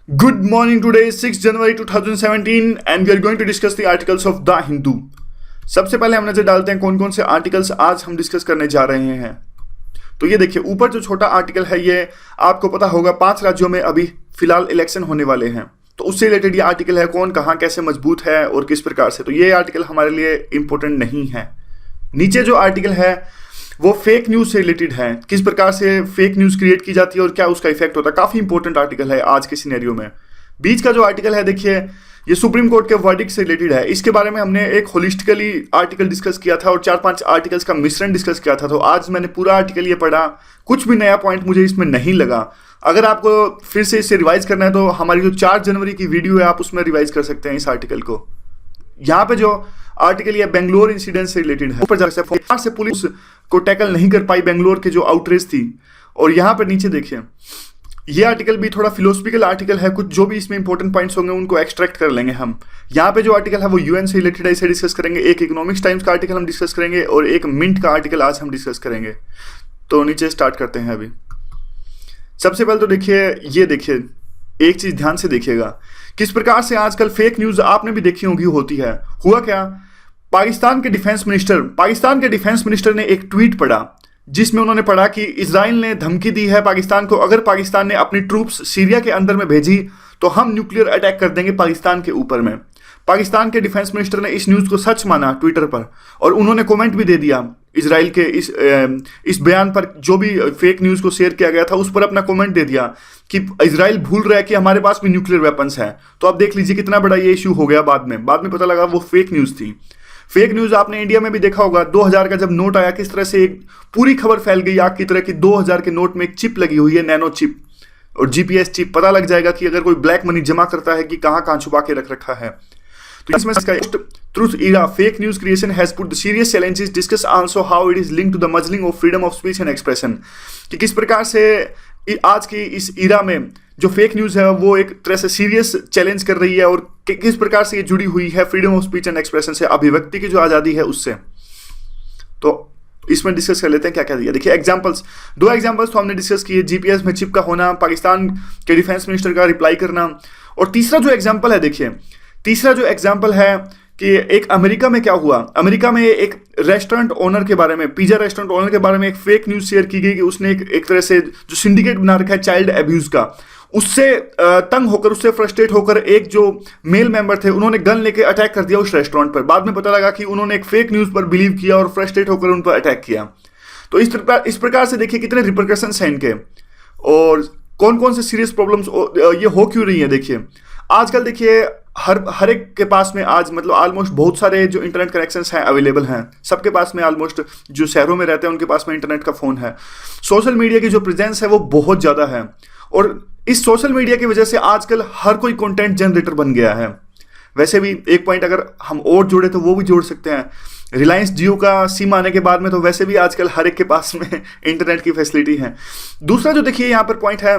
Good morning. Today is 6 January 2017 and we are going to discuss the articles of The Hindu. सबसे पहले हम नजर डालते हैं कौन कौन से आर्टिकल्स आज हम डिस्कस करने जा रहे हैं। तो ये देखिए ऊपर जो छोटा आर्टिकल है ये आपको पता होगा 5 राज्यों में अभी फिलहाल इलेक्शन होने वाले हैं, तो उससे रिलेटेड ये आर्टिकल है कौन कहाँ कैसे मजबूत है और किस प्रकार से। तो ये आर्टिकल हमारे लिए इंपॉर्टेंट नहीं है। नीचे जो आर्टिकल है वो फेक न्यूज से रिलेटेड है, किस प्रकार से फेक न्यूज क्रिएट की जाती है और क्या उसका इफेक्ट होता है। काफी इंपॉर्टेंट आर्टिकल है आज के सिनेरियो में। बीच का जो आर्टिकल है देखिए ये सुप्रीम कोर्ट के वर्डिक्ट से रिलेटेड है। इसके बारे में हमने एक होलिस्टिकली आर्टिकल डिस्कस किया था और 4-5 आर्टिकल्स का मिश्रण डिस्कस किया था। तो आज मैंने पूरा आर्टिकल ये पढ़ा, कुछ भी नया पॉइंट मुझे इसमें नहीं लगा। अगर आपको फिर से इसे रिवाइज करना है तो हमारी जो 4 जनवरी की वीडियो है आप उसमें रिवाइज कर सकते हैं इस आर्टिकल को। यहाँ पे जो आर्टिकल ये बेंगलोर इंसिडेंट से रिलेटेड है। ऊपर जाकर से पुलिस को टैकल नहीं कर पाई बेंगलोर के जो आउटरेज थी। और यहाँ पर नीचे देखिए ये आर्टिकल भी थोड़ा फिलोसफिकल आर्टिकल है, कुछ जो भी इसमें इंपॉर्टेंट पॉइंट्स होंगे उनको एक्सट्रैक्ट कर लेंगे हम। यहाँ पे जो आर्टिकल है वो यूएन से रिलेटेड है, इसे डिस्कस करेंगे। एक इकोनॉमिक्स टाइम्स का आर्टिकल हम डिस्कस करेंगे और एक मिंट का आर्टिकल आज हम डिस्कस करेंगे। तो नीचे स्टार्ट करते हैं। अभी सबसे पहले तो देखिए एक चीज ध्यान से देखिएगा किस प्रकार से आजकल फेक न्यूज आपने भी देखी होगी होती है। हुआ क्या, पाकिस्तान के डिफेंस मिनिस्टर ने एक ट्वीट पढ़ा जिसमें उन्होंने पढ़ा कि इजराइल ने धमकी दी है पाकिस्तान को, अगर पाकिस्तान ने अपनी ट्रूप्स सीरिया के अंदर में भेजी तो हम न्यूक्लियर अटैक कर देंगे पाकिस्तान के ऊपर में। पाकिस्तान के डिफेंस मिनिस्टर ने इस न्यूज़ को सच माना ट्विटर पर और उन्होंने कमेंट भी दे दिया इजराइल के इस बयान पर, जो भी फेक न्यूज़ को शेयर किया गया था उस पर अपना कमेंट दे दिया कि इजराइल भूल रहा है कि हमारे पास भी न्यूक्लियर वेपन्स हैं। तो आप देख लीजिए कितना बड़ा ये इशू हो गया। बाद में पता लगा वो फेक न्यूज़ थी। फेक न्यूज़ आपने इंडिया में भी देखा होगा, 2000 का जब नोट आया किस तरह से एक पूरी खबर फैल गई आग की तरह कि 2000 के नोट में एक चिप लगी हुई है, नैनो चिप और जीपीएस चिप। पता लग जाएगा कि अगर कोई ब्लैक मनी जमा करता है कि कहाँ छुपा के रख रखा है। तो इसमें truth era fake news creation has put the serious challenges, discuss also how it is linked to the muzzling of freedom of speech and expression. कि किस प्रकार से आज की इस इरा में जो फेक न्यूज है वो एक तरह से सीरियस चैलेंज कर रही है और किस प्रकार से ये जुड़ी हुई है freedom of speech and expression से, अभिव्यक्ति की जो आज़ादी है उससे। तो इसमें डिस्कस कर लेते हैं क्या क्या दिया। देखिए एग्जांपल्स, 2 एग्जांपल्स तो हमने डिस्कस किए, जीपीएस में चिप का होना, पाकिस्तान के डिफेंस मिनिस्टर का रिप्लाई करना। और तीसरा जो एग्जांपल है कि एक अमेरिका में क्या हुआ। अमेरिका में एक रेस्टोरेंट ओनर के बारे में, पिज्जा रेस्टोरेंट ओनर के बारे में एक फेक न्यूज़ शेयर की गई कि उसने एक तरह से जो सिंडिकेट बना रखा है चाइल्ड अब्यूज़ का, उससे तंग होकर, उससे फ्रस्ट्रेट होकर एक जो मेल मेंबर थे उन्होंने गन लेके अटैक कर दिया उस रेस्टोरेंट पर। बाद में पता लगा कि उन्होंने एक फेक न्यूज़ पर बिलीव किया और फ्रस्ट्रेट होकर उन पर अटैक किया। तो इस प्रकार से देखिए कितने रिपरकशंस हैं इनके और कौन कौन से सीरियस प्रॉब्लम्स ये हो क्यों रही है। देखिए आजकल देखिए हर एक के पास में आज मतलब ऑलमोस्ट बहुत सारे जो इंटरनेट कनेक्शंस हैं अवेलेबल हैं, सबके पास में ऑलमोस्ट जो शहरों में रहते हैं उनके पास में इंटरनेट का फ़ोन है। सोशल मीडिया की जो प्रेजेंस है वो बहुत ज़्यादा है और इस सोशल मीडिया की वजह से आजकल हर कोई कंटेंट जनरेटर बन गया है। वैसे भी एक पॉइंट अगर हम और जोड़े तो वो भी जोड़ सकते हैं, रिलायंस जियो का सिम आने के बाद में तो वैसे भी आजकल हर एक के पास में इंटरनेट की फैसिलिटी है। दूसरा जो देखिए यहाँ पर पॉइंट है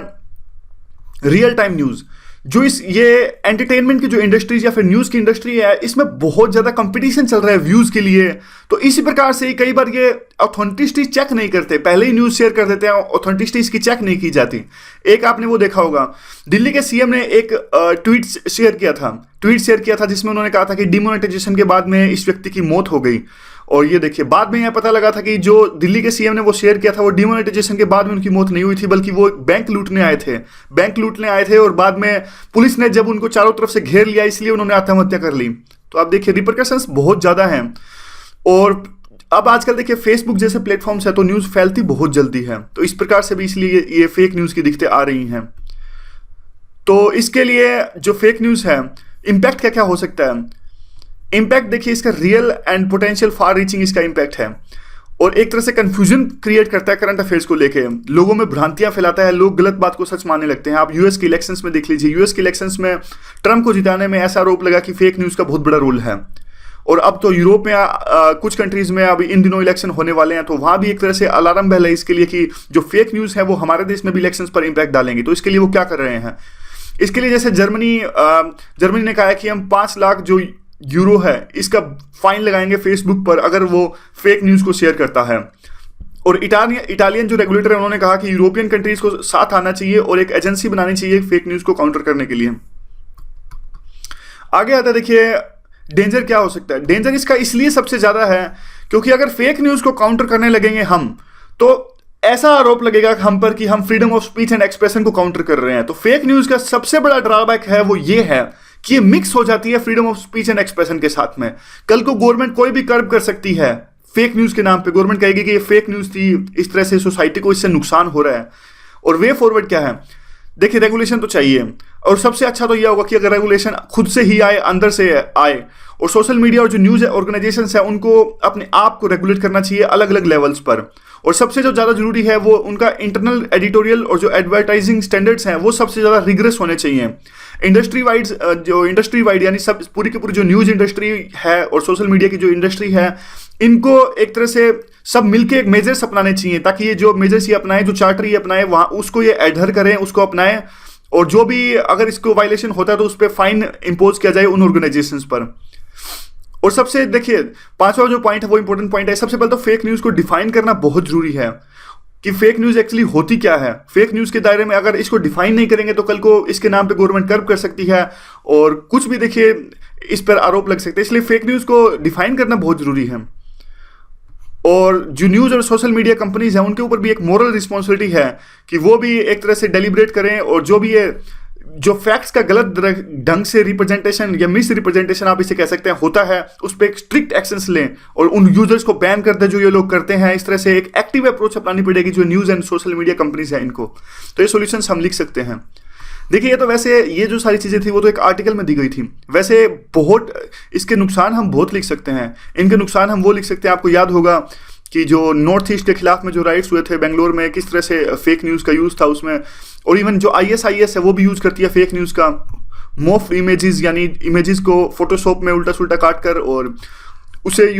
रियल टाइम न्यूज़। जो ये एंटरटेनमेंट की जो इंडस्ट्रीज या फिर न्यूज़ की इंडस्ट्री है इसमें बहुत ज़्यादा कंपटीशन चल रहा है व्यूज़ के लिए। तो इसी प्रकार से कई बार ये ऑथेंटिसिटी चेक नहीं करते, पहले ही न्यूज़ शेयर कर देते हैं, ऑथेंटिसिटी इसकी चेक नहीं की जाती। एक आपने वो देखा होगा, दिल्ली के सीएम ने एक ट्वीट शेयर किया था जिसमें उन्होंने कहा था कि डिमोनेटाइजेशन के बाद में इस व्यक्ति की मौत हो गई। और ये देखिए बाद में यह पता लगा था कि जो दिल्ली के सीएम ने वो शेयर किया था वो डिमोनेटाइजेशन के बाद में उनकी मौत नहीं हुई थी, बल्कि वो बैंक लूटने आए थे और बाद में पुलिस ने जब उनको चारों तरफ से घेर लिया इसलिए उन्होंने आत्महत्या कर ली। तो आप देखिए रिपरकशंस बहुत ज़्यादा हैं। और अब आजकल देखिए फेसबुक जैसे प्लेटफॉर्म्स है तो न्यूज़ फैलती बहुत जल्दी है, तो इस प्रकार से भी इसलिए ये फेक न्यूज़ की दिक्कतें आ रही हैं। तो इसके लिए जो फेक न्यूज़ है इम्पैक्ट क्या क्या हो सकता है। इम्पैक्ट देखिए इसका real and potential far reaching इसका इम्पैक्ट है और एक तरह से कंफ्यूजन क्रिएट करता है करंट अफेयर्स को लेके, लोगों में भ्रांतियां फैलाता है, लोग गलत बात को सच मानने लगते हैं। आप यूएस के इलेक्शंस में देख लीजिए, यूएस के इलेक्शंस में ट्रंप को जिताने में ऐसा आरोप लगा कि फेक न्यूज़ का बहुत बड़ा रोल है। और अब तो यूरोप में कुछ कंट्रीज में अभी इन दिनों इलेक्शन होने वाले हैं तो वहाँ भी एक तरह से अलार्म बेल है इसके लिए कि जो फेक न्यूज़ है वो हमारे देश में भी इलेक्शंस पर इम्पैक्ट डालेंगे। तो इसके लिए वो क्या कर रहे हैं, इसके लिए जैसे जर्मनी ने कहा है कि हम 5 लाख जो यूरो है इसका फाइन लगाएंगे फेसबुक पर अगर वो फेक न्यूज़ को शेयर करता है। और इटालियन जो रेगुलेटर है उन्होंने कहा कि यूरोपियन कंट्रीज को साथ आना चाहिए और एक एजेंसी बनानी चाहिए फेक न्यूज को काउंटर करने के लिए। आगे आता है, देखिए डेंजर क्या हो सकता है। डेंजर इसका इसलिए सबसे ज्यादा है क्योंकि अगर फेक न्यूज को काउंटर करने लगेंगे हम, तो ऐसा आरोप लगेगा हम पर कि हम freedom of speech and expression को काउंटर कर रहे हैं। तो फेक न्यूज का सबसे बड़ा ड्रॉबैक है वो ये है कि ये मिक्स हो जाती है freedom of speech and expression के साथ में। कल को गवर्नमेंट कोई भी कर्ब कर सकती है फेक न्यूज के नाम पे। गवर्नमेंट कहेगी कि ये फेक न्यूज थी, इस तरह से सोसाइटी को इससे नुकसान हो रहा है। और वे फॉरवर्ड क्या है, देखिए रेगुलेशन तो चाहिए, और सबसे अच्छा तो यह होगा कि अगर रेगुलेशन खुद से ही आए, अंदर से आए, और सोशल मीडिया और जो न्यूज ऑर्गेनाइजेशंस है उनको अपने आप को रेगुलेट करना चाहिए अलग अलग लेवल्स पर। और सबसे जो ज़्यादा जरूरी है वो उनका इंटरनल एडिटोरियल और जो एडवर्टाइजिंग स्टैंडर्ड्स हैं वो सबसे ज़्यादा रिग्रेस होने चाहिए। इंडस्ट्री वाइड यानी सब पूरी की पूरी जो न्यूज़ इंडस्ट्री है और सोशल मीडिया की जो इंडस्ट्री है, इनको एक तरह से सब मिलके एक मेजर्स अपनाने चाहिए, ताकि ये जो मेजर्स ये अपनाए, जो चार्टर ये अपनाए, वहाँ उसको ये एडहर करें, उसको अपनाएं, और जो भी अगर इसको वायलेशन होता है तो उस पर फाइन इंपोज किया जाए उन ऑर्गेनाइजेशंस पर। और सबसे देखिए पांचवा जो पॉइंट है वो इंपॉर्टेंट पॉइंट है। सबसे पहले तो फेक न्यूज़ को डिफाइन करना बहुत जरूरी है कि फेक न्यूज़ एक्चुअली होती क्या है। फेक न्यूज़ के दायरे में अगर इसको डिफाइन नहीं करेंगे तो कल को इसके नाम पे गवर्नमेंट कर्ब कर सकती है और कुछ भी देखिए इस पर आरोप लग सकते हैं। इसलिए फेक न्यूज़ को डिफाइन करना बहुत जरूरी है। और जो न्यूज़ और सोशल मीडिया कंपनीज हैं उनके ऊपर भी एक मोरल रिस्पॉन्सिबिलिटी है कि वो भी एक तरह से डेलिब्रेट करें, और जो भी ये जो फैक्ट्स का गलत ढंग से रिप्रेजेंटेशन या मिस रिप्रेजेंटेशन आप इसे कह सकते हैं होता है, उस पर एक स्ट्रिक्ट एक्शंस लें और उन यूजर्स को बैन कर दें जो ये लोग करते हैं। इस तरह से एक एक्टिव अप्रोच अपनानी पड़ेगी जो news and social media companies हैं इनको। तो ये सॉल्यूशंस हम लिख सकते हैं। देखिए ये तो वैसे ये जो सारी चीज़ें थी वो तो एक आर्टिकल में दी गई थी। वैसे बहुत इसके नुकसान हम बहुत लिख सकते हैं। इनके नुकसान हम वो लिख सकते हैं, आपको याद होगा कि जो नॉर्थ ईस्ट के खिलाफ में जो राइट्स हुए थे बेंगलोर में, किस तरह से फेक न्यूज़ का यूज़ था उसमें। और इवन जो ISIS है वो भी यूज़ करती है फेक न्यूज़ का, मोफ इमेजेस यानी इमेजेस को फोटोशॉप में उल्टा सुल्टा काट कर और उसे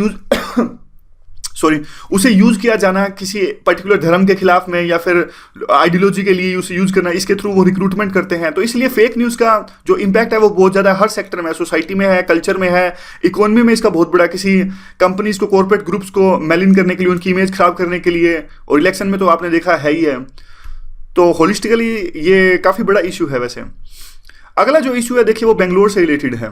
यूज़ किया जाना किसी पर्टिकुलर धर्म के खिलाफ में या फिर आइडियोलॉजी के लिए उसे यूज़ करना, इसके थ्रू वो रिक्रूटमेंट करते हैं। तो इसलिए फेक न्यूज़ का जो इम्पैक्ट है वो बहुत ज़्यादा हर सेक्टर में है, सोसाइटी में है, कल्चर में है, इकोनॉमी में इसका बहुत बड़ा, किसी कंपनीज को, कॉर्पोरेट ग्रुप्स को मेलिन करने के लिए, उनकी इमेज खराब करने के लिए, और इलेक्शन में तो आपने देखा है ही है। तो होलिस्टिकली ये काफ़ी बड़ा इशू है। वैसे अगला जो इशू है देखिए वो बेंगलोर से रिलेटेड है।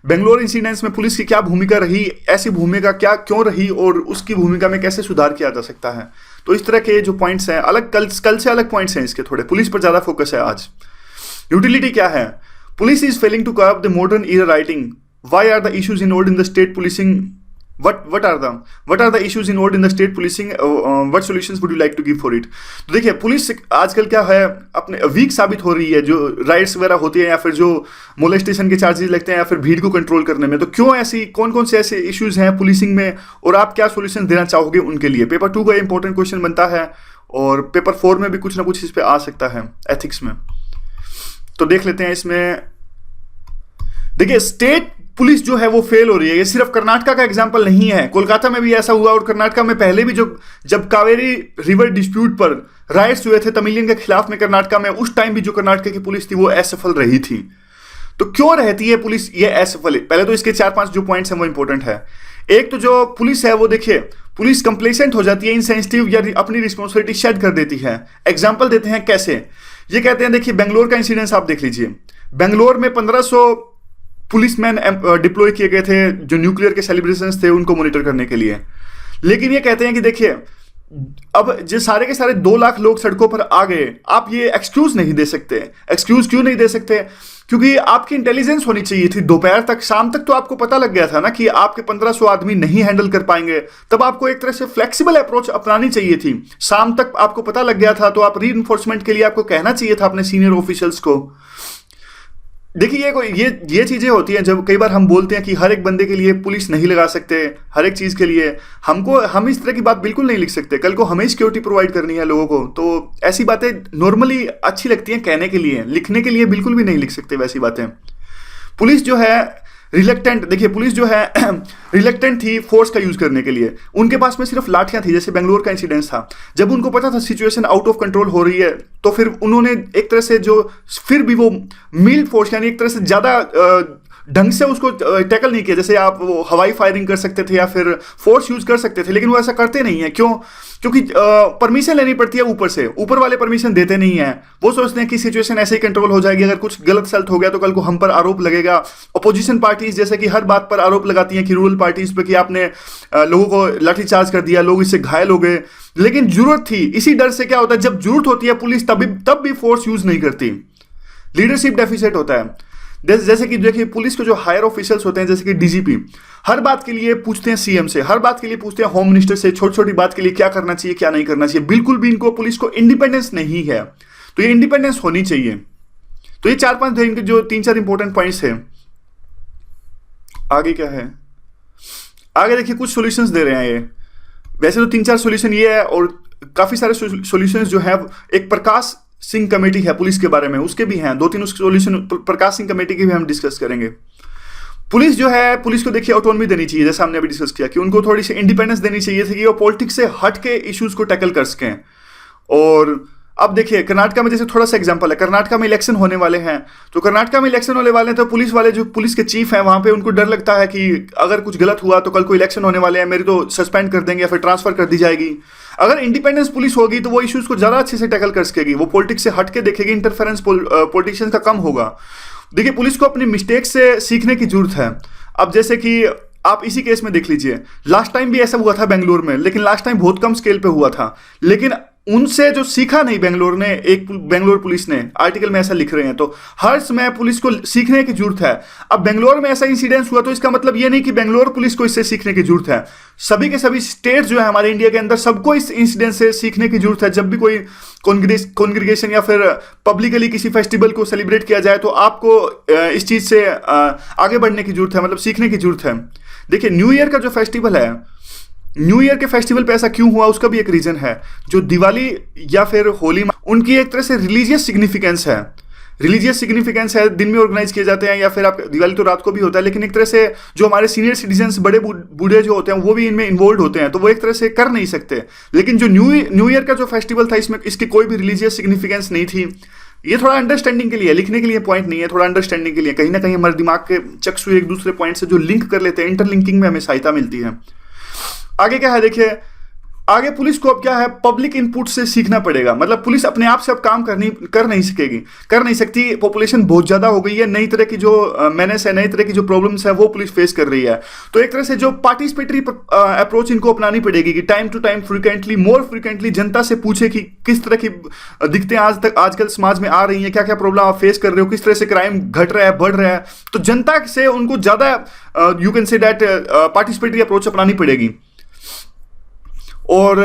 बेंगलोर इंसिडेंट्स में पुलिस की क्या भूमिका रही, ऐसी भूमिका क्या क्यों रही और उसकी भूमिका में कैसे सुधार किया जा सकता है। तो इस तरह के जो पॉइंट्स हैं, अलग कल से अलग पॉइंट्स हैं इसके, थोड़े पुलिस पर ज़्यादा फोकस है आज। यूटिलिटी क्या है, police is failing to curb the modern era writing, why are the issues involved in the state policing, what are the issues involved in the state policing, what solutions would you like to give for it। तो देखिए police आजकल क्या है, अपने week साबित हो रही है जो राइट्स वगैरह होती है या फिर जो मोलेस्टेशन के चार्जेस लगते हैं या फिर भीड़ को कंट्रोल करने में। तो क्यों ऐसी कौन से ऐसे इश्यूज हैं पुलिसिंग में और आप क्या सोल्यूशन देना चाहोगे उनके लिए। पेपर 2 का इंपॉर्टेंट क्वेश्चन बनता है और पेपर 4 में भी कुछ ना कुछ इस पर आ सकता है एथिक्स में। तो देख लेते हैं इसमें। देखिए स्टेट पुलिस जो है वो फेल हो रही है। ये सिर्फ कर्नाटका का एग्जांपल नहीं है, कोलकाता में भी ऐसा हुआ और कर्नाटका में पहले भी जब कावेरी रिवर डिस्प्यूट पर राइट्स हुए थे तमिलियन के खिलाफ में कर्नाटका में, उस टाइम भी जो कर्नाटका की पुलिस थी वो असफल रही थी। तो क्यों रहती है पुलिस ये असफल? पहले तो इसके 4-5 जो पॉइंट्स हैं वो इंपॉर्टेंट है। एक तो जो पुलिस है वो देखिए पुलिस कंप्लेसेंट हो जाती है, इनसेंसिटिव या अपनी रिस्पॉन्सिबिलिटी शेड कर देती है। एग्जाम्पल देते हैं कैसे, ये कहते हैं देखिए बेंगलोर का इंसिडेंस आप देख लीजिए। बेंगलोर में 1500 पुलिसमैन डिप्लॉय किए गए थे जो न्यूक्लियर के सेलिब्रेशंस थे उनको मॉनिटर करने के लिए। लेकिन ये कहते हैं कि देखिए अब जो सारे के सारे 2 लाख लोग सड़कों पर आ गए, आप ये एक्सक्यूज नहीं दे सकते। एक्सक्यूज क्यों नहीं दे सकते? क्योंकि आपकी इंटेलिजेंस होनी चाहिए थी। दोपहर तक, शाम तक तो आपको पता लग गया था ना कि आपके 1500 आदमी नहीं हैंडल कर पाएंगे, तब आपको एक तरह से फ्लेक्सिबल अप्रोच अपनानी चाहिए थी। शाम तक आपको पता लग गया था तो आप रीइंफोर्समेंट के लिए आपको कहना चाहिए था अपने सीनियर ऑफिशियल्स को। देखिए ये चीजें होती हैं जब कई बार हम बोलते हैं कि हर एक बंदे के लिए पुलिस नहीं लगा सकते, हर एक चीज के लिए हम इस तरह की बात बिल्कुल नहीं लिख सकते। कल को हमें सिक्योरिटी प्रोवाइड करनी है लोगों को, तो ऐसी बातें नॉर्मली अच्छी लगती हैं कहने के लिए, लिखने के लिए बिल्कुल भी नहीं लिख सकते वैसी बातें। पुलिस जो है रिलेक्टेंट, देखिए पुलिस जो है रिलेक्टेंट थी फोर्स का यूज करने के लिए। उनके पास में सिर्फ लाठियां थी, जैसे बेंगलोर का इंसिडेंट था। जब उनको पता था सिचुएशन आउट ऑफ कंट्रोल हो रही है तो फिर उन्होंने एक तरह से फिर भी वो मिल्ड फोर्स यानी एक तरह से ज्यादा ढंग से उसको टैकल नहीं किया। जैसे आप वो हवाई फायरिंग कर सकते थे या फिर फोर्स यूज कर सकते थे, लेकिन वो ऐसा करते नहीं है। क्यों? क्योंकि परमिशन लेनी पड़ती है ऊपर से, ऊपर वाले परमिशन देते नहीं है। वो सोचते हैं कि सिचुएशन ऐसे ही कंट्रोल हो जाएगी, अगर कुछ गलत सलत हो गया तो कल को हम पर आरोप लगेगा। अपोजिशन पार्टीज जैसे कि हर बात पर आरोप लगाती हैं कि रूरल पार्टीज पे कि आपने लोगों को लाठीचार्ज कर दिया, लोग इससे घायल हो गए, लेकिन जरूरत थी। इसी डर से क्या होता है, जब जरूरत होती है पुलिस तब भी फोर्स यूज नहीं करती। लीडरशिप डेफिसिट होता है। जैसे कि देखिए पुलिस के जो हायर ऑफिशियल्स होते हैं, जैसे कि डीजीपी, हर बात के लिए पूछते हैं सीएम से, हर बात के लिए पूछते हैं होम मिनिस्टर से, छोटी छोटी बात के लिए क्या करना चाहिए क्या नहीं करना चाहिए। बिल्कुल भी इनको पुलिस को इंडिपेंडेंस नहीं है, तो ये इंडिपेंडेंस होनी चाहिए। तो ये 4-5 थे इनके जो 3-4 इंपॉर्टेंट पॉइंट्स है। आगे क्या है, आगे देखिए कुछ सॉल्यूशंस दे रहे हैं ये। वैसे तो 3-4 सॉल्यूशन ये है, और काफी सारे सॉल्यूशंस जो है, एक प्रकाश सिंह कमेटी है पुलिस के बारे में, उसके भी हैं 2-3 सॉल्यूशन। प्रकाश सिंह कमेटी की भी हम डिस्कस करेंगे। पुलिस जो है, पुलिस को देखिए ऑटोनॉमी देनी चाहिए, जैसा हमने अभी डिस्कस किया कि उनको थोड़ी सी इंडिपेंडेंस देनी चाहिए थी कि वो पॉलिटिक्स से हट के इश्यूज को टैकल कर सकें। और अब देखिए कर्नाटका में जैसे थोड़ा सा एग्जांपल है, कर्नाटका में इलेक्शन होने वाले हैं, तो कर्नाटका में इलेक्शन होने वाले हैं तो पुलिस वाले जो पुलिस के चीफ हैं वहां पे उनको डर लगता है कि अगर कुछ गलत हुआ तो कल को इलेक्शन होने वाले हैं, मेरी तो सस्पेंड कर देंगे या फिर ट्रांसफर कर दी जाएगी। अगर इंडिपेंडेंस पुलिस होगी तो वो इश्यूज को ज्यादा अच्छे से टैकल कर सकेगी, वो पॉलिटिक्स से हट के देखेगी, इंटरफेरेंस पॉलिटिशियंस का कम होगा। देखिए पुलिस को अपनी मिस्टेक से सीखने की जरूरत है। अब जैसे कि आप इसी केस में देख लीजिए, लास्ट टाइम भी ऐसा हुआ था बेंगलोर में, लेकिन लास्ट टाइम बहुत कम स्केल पे हुआ था, लेकिन उनसे जो सीखा नहीं बेंगलोर ने, एक बेंगलोर पुलिस ने, आर्टिकल में ऐसा लिख रहे हैं। तो हर समय पुलिस को सीखने की जरूरत है। अब बेंगलोर में ऐसा इंसिडेंस हुआ तो इसका मतलब ये नहीं कि बेंगलोर पुलिस को इससे सीखने की जरूरत है। सभी के सभी स्टेट जो है हमारे इंडिया के अंदर, सबको इस इंसिडेंट से सीखने की जरूरत है। जब भी कोई कॉन्ग्रीगेशन या फिर पब्लिकली किसी फेस्टिवल को सेलिब्रेट किया जाए तो आपको इस चीज से आगे बढ़ने की जरूरत है, मतलब सीखने की जरूरत है। देखिए न्यू ईयर का जो फेस्टिवल है, न्यू ईयर के फेस्टिवल पे ऐसा क्यों हुआ, उसका भी एक रीजन है। जो दिवाली या फिर होली, उनकी एक तरह से रिलीजियस सिग्निफिकेंस है। रिलीजियस सिग्निफिकेंस है, दिन में ऑर्गेनाइज किए जाते हैं, या फिर आप दिवाली तो रात को भी होता है, लेकिन एक तरह से जो हमारे सीनियर सिटीजन्स, बड़े बूढ़े जो होते हैं वो भी इनमें इन्वॉल्व होते हैं, तो वो एक तरह से कर नहीं सकते। लेकिन जो न्यू ईयर का जो फेस्टिवल था, इसमें इसकी कोई भी रिलीजियस सिग्निफिकेंस नहीं थी। ये थोड़ा अंडरस्टैंडिंग के लिए, लिखने के लिए पॉइंट नहीं है, थोड़ा अंडरस्टैंडिंग के लिए। कहीं ना कहीं हमारे दिमाग के चक्षु एक दूसरे पॉइंट से जो लिंक कर लेते हैं, इंटरलिंकिंग में हमें सहायता मिलती है। आगे क्या है, देखिए आगे पुलिस को अब क्या है, पब्लिक इनपुट से सीखना पड़ेगा। मतलब पुलिस अपने आप से अब काम कर नहीं सकती। पॉपुलेशन बहुत ज्यादा हो गई है, नई तरह की जो मेनेस है, नई तरह की जो प्रॉब्लम्स है वो पुलिस फेस कर रही है। तो एक तरह से जो पार्टिसिपेटरी अप्रोच इनको अपनानी पड़ेगी कि time to time, frequently, more frequently जनता से पूछे कि किस तरह की दिक्कतें आजकल समाज में आ रही हैं, क्या क्या प्रॉब्लम आप फेस कर रहे हो, किस तरह से क्राइम घट रहा है, बढ़ रहा है। तो जनता से उनको ज्यादा you can say that participatory approach अपनानी पड़ेगी। और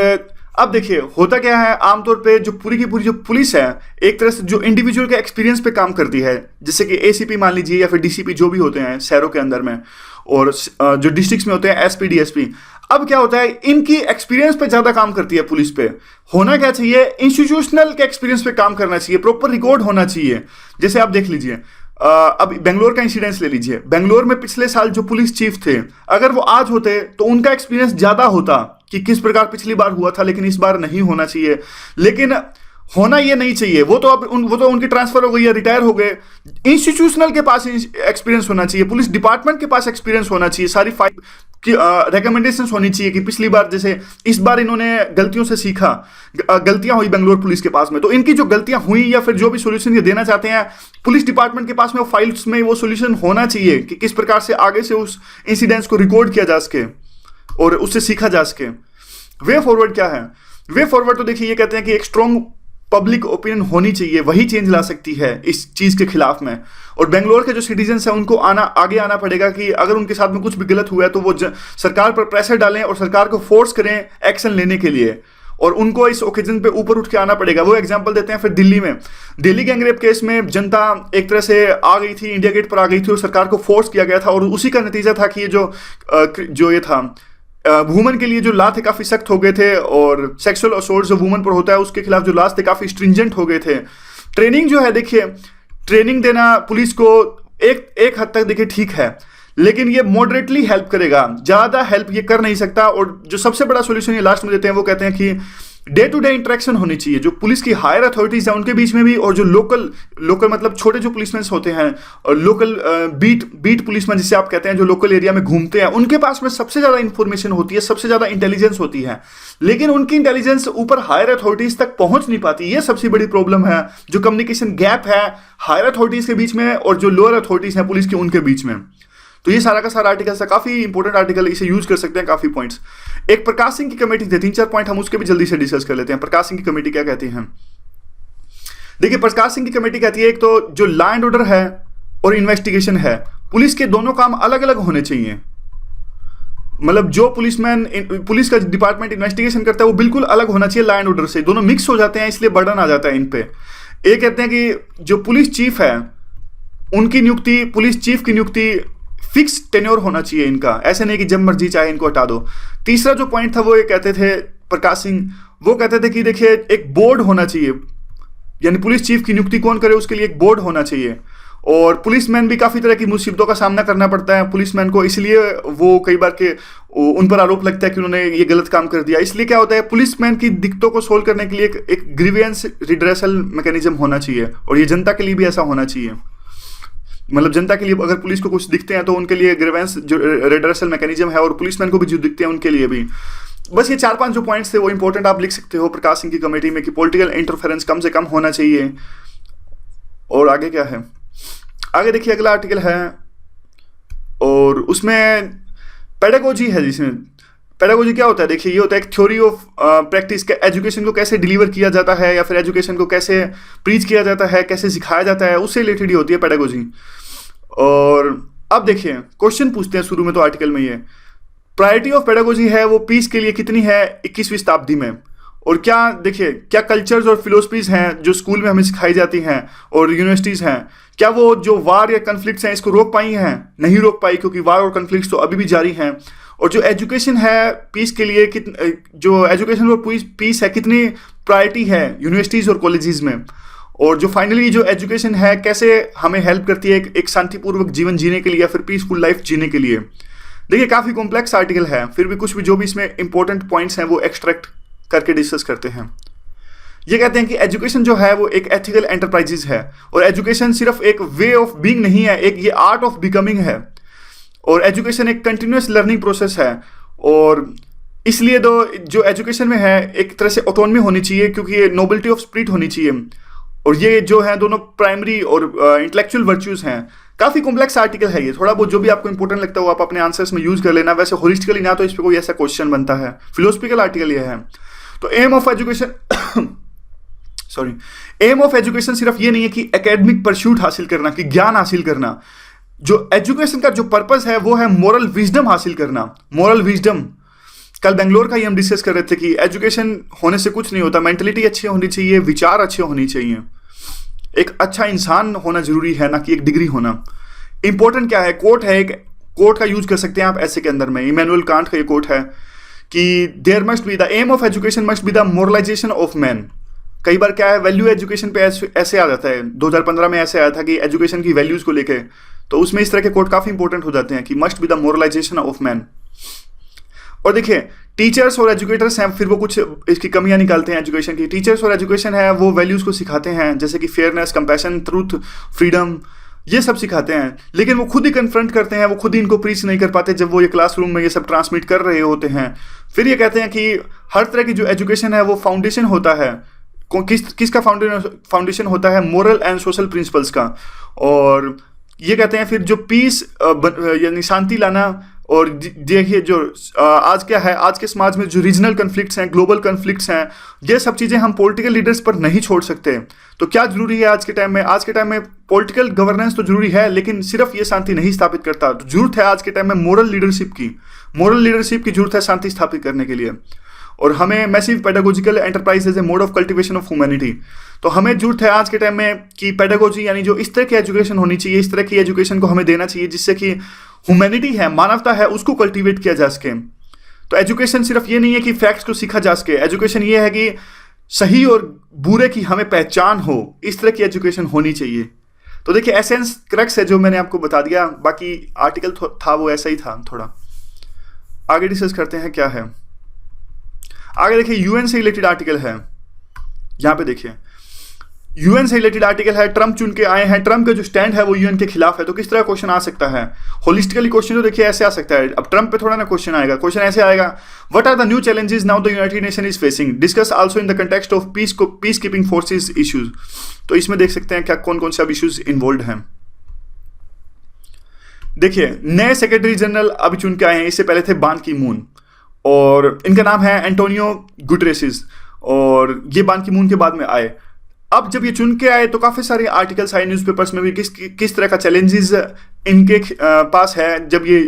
अब देखिए होता क्या है, आमतौर पे जो पूरी की पूरी जो पुलिस है, एक तरह से जो इंडिविजुअल के एक्सपीरियंस पे काम करती है। जैसे कि एसीपी मान लीजिए या फिर डीसीपी जो भी होते हैं शहरों के अंदर में, और जो डिस्ट्रिक्ट्स में होते हैं एसपी डीएसपी। अब क्या होता है, इनकी एक्सपीरियंस पे ज्यादा काम करती है पुलिस पे। होना क्या चाहिए, इंस्टीट्यूशनल के एक्सपीरियंस पे काम करना चाहिए, प्रॉपर रिकॉर्ड होना चाहिए। जैसे आप देख लीजिए, अब बेंगलोर का इंसिडेंस ले लीजिए। बेंगलोर में पिछले साल जो पुलिस चीफ थे, अगर वो आज होते तो उनका एक्सपीरियंस ज्यादा होता कि किस प्रकार पिछली बार हुआ था, लेकिन इस बार नहीं होना चाहिए। लेकिन होना ये नहीं चाहिए, वो तो उनकी ट्रांसफर हो गई है, रिटायर हो गए। इंस्टीट्यूशनल के पास एक्सपीरियंस होना चाहिए, पुलिस डिपार्टमेंट के पास एक्सपीरियंस होना चाहिए, सारी फाइल की रिकमेंडेशंस होनी चाहिए कि पिछली बार जैसे इस बार इन्होंने गलतियों से सीखा, गलतियां हुई बेंगलोर पुलिस के पास में, तो इनकी जो गलतियां हुई या फिर जो भी सोल्यूशन ये देना चाहते हैं, पुलिस डिपार्टमेंट के पास में वो फाइल्स में वो सोल्यूशन होना चाहिए कि किस प्रकार से आगे से उस इंसिडेंट्स को रिकॉर्ड किया जा सके और उससे सीखा जा सके। वे फॉरवर्ड क्या है, वे फॉरवर्ड तो देखिए ये कहते हैं कि एक स्ट्रॉन्ग पब्लिक ओपिनियन होनी चाहिए, वही चेंज ला सकती है इस चीज के खिलाफ में। और बेंगलोर के जो सिटीजन्स हैं उनको आगे आना पड़ेगा कि अगर उनके साथ में कुछ भी गलत हुआ है तो वो सरकार पर प्रेशर डालें और सरकार को फोर्स करें एक्शन लेने के लिए, और उनको इस ओकेजन पे ऊपर उठ के आना पड़ेगा। वो एग्जांपल देते हैं फिर दिल्ली में, दिल्ली गैंगरेप केस में जनता एक तरह से आ गई थी, इंडिया गेट पर आ गई थी और सरकार को फोर्स किया गया था, और उसी का नतीजा था कि ये जो ये था वुमन के लिए जो लॉ थे काफी सख्त हो गए थे, और सेक्सुअल असॉल्ट जो वुमन पर होता है उसके खिलाफ जो लॉज थे काफी स्ट्रिंजेंट हो गए थे। ट्रेनिंग जो है, देखिए ट्रेनिंग देना पुलिस को एक हद तक देखिए ठीक है, लेकिन ये मॉडरेटली हेल्प करेगा, ज्यादा हेल्प ये कर नहीं सकता। और जो सबसे बड़ा सोल्यूशन ये लास्ट में देते हैं वो कहते हैं कि डे टू डे इंटरेक्शन होनी चाहिए जो पुलिस की हायर अथॉरिटीज हैं उनके बीच में भी, और जो लोकल लोकल मतलब छोटे जो पुलिसमैन होते हैं और लोकल बीट पुलिसमैन जिसे आप कहते हैं, जो लोकल एरिया में घूमते हैं, उनके पास में सबसे ज़्यादा इंफॉर्मेशन होती है, सबसे ज़्यादा इंटेलिजेंस होती है, लेकिन उनकी इंटेलिजेंस ऊपर हायर अथॉरिटीज तक पहुंच नहीं पाती। ये सबसे बड़ी प्रॉब्लम है, जो कम्युनिकेशन गैप है हायर अथॉरिटीज के बीच में और जो लोअर अथॉरिटीज हैं पुलिस की उनके बीच में। तो ये सारा का सारा आर्टिकल था, काफी इंपॉर्टेंट आर्टिकल, इसे यूज कर सकते हैं काफी पॉइंट्स। एक प्रकाश सिंह की कमेटी थे, 3-4 पॉइंट हम उसके भी जल्दी से डिस्कस कर लेते हैं। प्रकाश सिंह की कमेटी क्या कहती है? देखिए, प्रकाश सिंह की कमेटी कहती है एक तो जो लॉ एंड ऑर्डर है और इन्वेस्टिगेशन है, पुलिस के दोनों काम अलग अलग होने चाहिए। मतलब जो पुलिस का डिपार्टमेंट इन्वेस्टिगेशन करता है वो बिल्कुल अलग होना चाहिए लॉ एंड ऑर्डर से। दोनों मिक्स हो जाते हैं, इसलिए बर्डन आ जाता है इन पे। एक कहते हैं कि जो पुलिस चीफ है उनकी नियुक्ति, पुलिस चीफ की नियुक्ति फिक्स टेन्योर होना चाहिए इनका, ऐसे नहीं कि जब मर्जी चाहे इनको हटा दो। तीसरा जो पॉइंट था वो ये कहते थे प्रकाश सिंह, वो कहते थे कि देखिए एक बोर्ड होना चाहिए, यानी पुलिस चीफ की नियुक्ति कौन करे उसके लिए एक बोर्ड होना चाहिए। और पुलिसमैन भी काफ़ी तरह की मुसीबतों का सामना करना पड़ता है पुलिसमैन को, इसलिए वो कई बार के उन पर आरोप लगता है कि उन्होंने ये गलत काम कर दिया। इसलिए क्या होता है, पुलिसमैन की दिक्कतों को सोल्व करने के लिए एक ग्रीवियंस रिड्रेसल मैकेनिज्म होना चाहिए, और ये जनता के लिए भी ऐसा होना चाहिए। मतलब जनता के लिए अगर पुलिस को कुछ दिखते हैं तो उनके लिए ग्रीवेंस जो रिड्रेसल मैकेनिज्म है, और पुलिसमैन को भी जो दिखते हैं उनके लिए भी। बस ये 4-5 जो पॉइंट्स थे वो इंपॉर्टेंट आप लिख सकते हो प्रकाश सिंह की कमेटी में, कि पॉलिटिकल इंटरफेरेंस कम से कम होना चाहिए। और आगे क्या है, आगे देखिए अगला आर्टिकल है, और उसमें पेडागोजी है। जिसमें पेडागोजी क्या होता है, देखिए ये होता है एक थ्योरी ऑफ प्रैक्टिस के, एजुकेशन को कैसे डिलीवर किया जाता है या फिर एजुकेशन को कैसे प्रीच किया जाता है, कैसे सिखाया जाता है, उससे रिलेटेड ही होती है पेडागोजी। और अब देखिए क्वेश्चन पूछते हैं शुरू में तो आर्टिकल में, ये प्रायोरिटी ऑफ पेडागोजी है वो पीस के लिए कितनी है 21वीं शताब्दी में, और क्या देखिए क्या कल्चर्स और फिलोसफीज हैं जो स्कूल में हमें सिखाई जाती हैं और यूनिवर्सिटीज़ हैं, क्या वो जो वार या कन्फ्लिक्ट्स हैं इसको रोक पाई हैं? नहीं रोक पाई, क्योंकि वार और कन्फ्लिक्ट्स तो अभी भी जारी हैं। और जो एजुकेशन है पीस के लिए जो एजुकेशन और पीस है कितनी प्रायोरिटी है यूनिवर्सिटीज़ और कॉलेजेस में, और जो फाइनली जो एजुकेशन है कैसे हमें हेल्प करती है एक शांतिपूर्वक जीवन जीने के लिए या फिर पीसफुल लाइफ जीने के लिए। देखिए काफ़ी कॉम्प्लेक्स आर्टिकल है, फिर भी कुछ भी जो भी इसमें इंपॉर्टेंट पॉइंट्स हैं वो एक्सट्रैक्ट करके डिस्कस करते हैं। ये कहते हैं कि एजुकेशन जो है वो एक एथिकल एंटरप्राइजेज है, और एजुकेशन सिर्फ एक वे ऑफ बीइंग नहीं है, एक ये आर्ट ऑफ बिकमिंग है, और एजुकेशन एक कंटिन्यूस लर्निंग प्रोसेस है। और इसलिए तो जो एजुकेशन में है एक तरह से ऑटोनमी होनी चाहिए, क्योंकि ये नोबिलिटी ऑफ स्पिरिट होनी चाहिए, और ये जो है दोनों प्राइमरी और इंटेलेक्चुअल वर्च्यूज़ हैं। काफ़ी कॉम्प्लेक्स आर्टिकल है ये, थोड़ा बहुत जो भी आपको इंपॉर्टेंट लगता है वो आप अपने आंसर्स में यूज़ कर लेना, वैसे होलिस्टिकली ना तो इस पर कोई ऐसा क्वेश्चन बनता है। फिलोसफिकल आर्टिकल ये है। तो aim of education aim of education सिर्फ ये नहीं है कि एकेडमिक परस्यूट हासिल करना, कि ज्ञान हासिल करना। जो एजुकेशन का जो पर्पस है वो है मोरल विजडम हासिल करना। मोरल विजडम कल बेंगलोर का ही हम डिस्कस कर रहे थे कि एजुकेशन होने से कुछ नहीं होता, मेंटलिटी अच्छी होनी चाहिए, विचार अच्छे होनी चाहिए, एक अच्छा इंसान होना जरूरी है, ना कि एक डिग्री होना। इंपॉर्टेंट क्या है, कोट है, एक कोट का यूज कर सकते हैं आप ऐसे के अंदर में, इमैनुअल कांट का ये कोट है कि there must be the aim of education must be the moralisation of man. कई बार क्या है वैल्यू एजुकेशन पे ऐसे आ जाता है, 2015 में ऐसे आया था कि एजुकेशन की वैल्यूज को लेके, तो उसमें इस तरह के कोट काफी इंपॉर्टेंट हो जाते हैं कि must be the moralisation of man. और देखिए टीचर्स और एजुकेटर्स हैं, फिर वो कुछ इसकी कमियां निकालते हैं एजुकेशन की। टीचर्स और एजुकेशन है वो वैल्यूज को सिखाते हैं, जैसे कि फेयरनेस, कंपैशन, ट्रूथ, फ्रीडम, ये सब सिखाते हैं, लेकिन वो खुद ही कन्फ्रंट करते हैं, वो खुद ही इनको प्रीच नहीं कर पाते जब वो ये क्लासरूम में ये सब ट्रांसमिट कर रहे होते हैं। फिर ये कहते हैं कि हर तरह की जो एजुकेशन है वो फाउंडेशन होता है, किसका फाउंडेशन होता है, मोरल एंड सोशल प्रिंसिपल्स का। और ये कहते हैं फिर जो पीस यानी शांति लाना, और देखिए जो आज क्या है, आज के समाज में जो रीजनल कन्फ्लिक्ट्स हैं, ग्लोबल कन्फ्लिक्ट्स हैं, ये सब चीज़ें हम पॉलिटिकल लीडर्स पर नहीं छोड़ सकते। तो क्या जरूरी है आज के टाइम में? आज के टाइम में पॉलिटिकल गवर्नेंस तो जरूरी है, लेकिन सिर्फ ये शांति नहीं स्थापित करता। तो जरूरत है आज के टाइम में मोरल लीडरशिप की जरूरत है शांति स्थापित करने के लिए। और हमें massive pedagogical enterprise as a mode of cultivation of humanity. तो हमें जरूरत है आज के टाइम में कि पेडागोजी यानी जो इस तरह की एजुकेशन होनी चाहिए, इस तरह की एजुकेशन को हमें देना चाहिए जिससे कि ह्यूमैनिटी है, मानवता है, उसको कल्टीवेट किया जा सके। तो एजुकेशन सिर्फ ये नहीं है कि फैक्ट्स को सीखा जा सके, एजुकेशन ये है कि सही और बुरे की हमें पहचान हो, इस तरह की एजुकेशन होनी चाहिए। तो देखिए एसेंस क्रक्स है जो मैंने आपको बता दिया, बाकी आर्टिकल था वो ऐसा ही था। थोड़ा आगे डिस्कस करते हैं क्या है। आगे देखिए यूएन से रिलेटेड आर्टिकल है, यहां पे देखिए यूएन से रिलेटेड आर्टिकल है, ट्रंप चुन के आए हैं, ट्रंप का जो स्टैंड है वो यूएन के खिलाफ है। तो किस तरह क्वेश्चन आ सकता है, होलिस्टिकली क्वेश्चन तो देखिए ऐसे आ सकता है। अब ट्रंप पे थोड़ा ना क्वेश्चन आएगा, क्वेश्चन ऐसे आएगा, what are the new challenges now the United Nation is facing, discuss also in the context of peace keeping forces issues. तो इसमें देख सकते हैं क्या कौन कौन से अब इश्यूज इन्वॉल्व हैं। देखिए नए सेक्रेटरी जनरल अभी चुन के आए हैं, इससे पहले थे बान की मून और इनका नाम है एंटोनियो गुटरेसिस, और ये बान की मून के बाद में आए। अब जब ये चुन के आए तो काफी सारे आर्टिकल्स आए न्यूज़पेपर्स में भी किस तरह का चैलेंजेस इनके पास है जब ये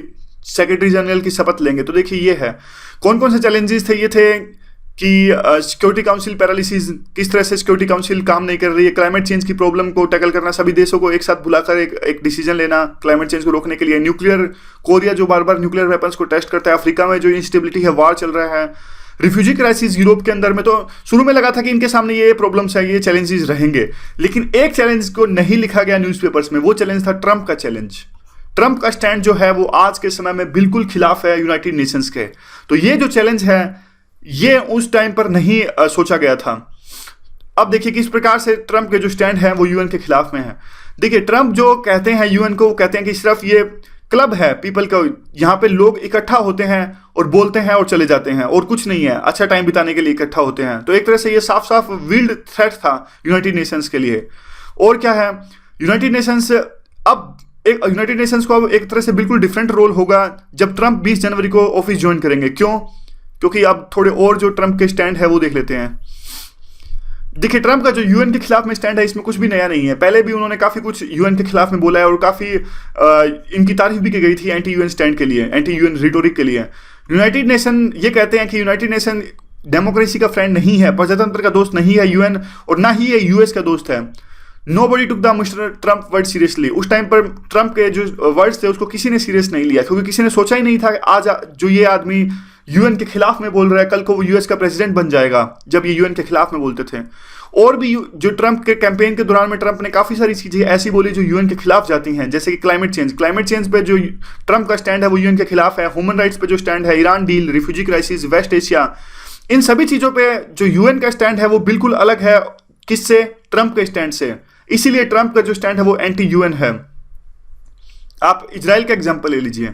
सेक्रेटरी जनरल की शपथ लेंगे। तो देखिए ये है कौन कौन से चैलेंजेस थे, ये थे कि सिक्योरिटी काउंसिल पैरालिसिस, किस तरह से सिक्योरिटी काउंसिल काम नहीं कर रही है, क्लाइमेट चेंज की प्रॉब्लम को टैकल करना, सभी देशों को एक साथ बुलाकर एक डिसीजन लेना क्लाइमेट चेंज को रोकने के लिए, न्यूक्लियर कोरिया जो बार बार न्यूक्लियर वेपन्स को टेस्ट करता है, अफ्रीका में जो इंस्टेबिलिटी है, वार चल रहा है, रिफ्यूजी क्राइसिस यूरोप के अंदर में। तो शुरू में लगा था कि इनके सामने ये प्रॉब्लम्स है, ये चैलेंजेस रहेंगे, लेकिन एक चैलेंज को नहीं लिखा गया न्यूज़पेपर्स में, वो चैलेंज था ट्रंप का चैलेंज। ट्रंप का स्टैंड जो है वो आज के समय में बिल्कुल खिलाफ है यूनाइटेड नेशंस के। तो ये जो चैलेंज है ये उस टाइम पर नहीं सोचा गया था। अब देखिए किस प्रकार से ट्रंप के जो स्टैंड है वो यूएन के खिलाफ में है। देखिए ट्रंप जो कहते हैं यूएन को, वो कहते हैं कि सिर्फ ये क्लब है पीपल का, यहाँ पे लोग इकट्ठा होते हैं और बोलते हैं और चले जाते हैं और कुछ नहीं है, अच्छा टाइम बिताने के लिए इकट्ठा होते हैं। तो एक तरह से ये साफ साफ विल्ड थ्रेट था यूनाइटेड नेशंस के लिए। और क्या है, यूनाइटेड नेशंस को अब एक तरह से बिल्कुल डिफरेंट रोल होगा जब ट्रंप 20 जनवरी को ऑफिस ज्वाइन करेंगे। क्यों? क्योंकि अब थोड़े और जो ट्रंप के स्टैंड है वो देख लेते हैं। देखिए ट्रंप का जो यूएन के खिलाफ में स्टैंड है इसमें कुछ भी नया नहीं है, पहले भी उन्होंने काफी कुछ यूएन के खिलाफ में बोला है और काफी इनकी तारीफ भी की गई थी एंटी यूएन स्टैंड के लिए, एंटी यूएन रिटोरिक के लिए। यूनाइटेड नेशन ये कहते हैं कि यूनाइटेड नेशन डेमोक्रेसी का फ्रेंड नहीं है, प्रजातंत्र का दोस्त नहीं है यूएन, और ना ही ये यूएस का दोस्त है। Nobody took the mister Trump word seriously. उस टाइम पर ट्रंप के जो वर्ड्स थे उसको किसी ने सीरियस नहीं लिया, क्योंकि किसी ने सोचा ही नहीं था कि आज जो ये आदमी यूएन के खिलाफ में बोल रहा है, कल को वो यूएस का प्रेसिडेंट बन जाएगा, जब ये यूएन के खिलाफ में बोलते थे। और भी जो ट्रंप के कैंपेन के दौरान में ट्रंप ने काफी सारी चीजें ऐसी बोली जो यूएन के खिलाफ जाती हैं, जैसे कि क्लाइमेट चेंज पे जो ट्रंप का स्टैंड है वो यूएन के खिलाफ है। ह्यूमन राइट्स पे जो स्टैंड है, Iran deal, refugee crisis, West Asia, इन सभी चीजों पे जो यूएन का स्टैंड है वो बिल्कुल अलग है किससे, ट्रंप के स्टैंड से। इसीलिए ट्रंप का जो स्टैंड है वो एंटी यूएन है। आप इजराइल का एग्जाम्पल ले लीजिए,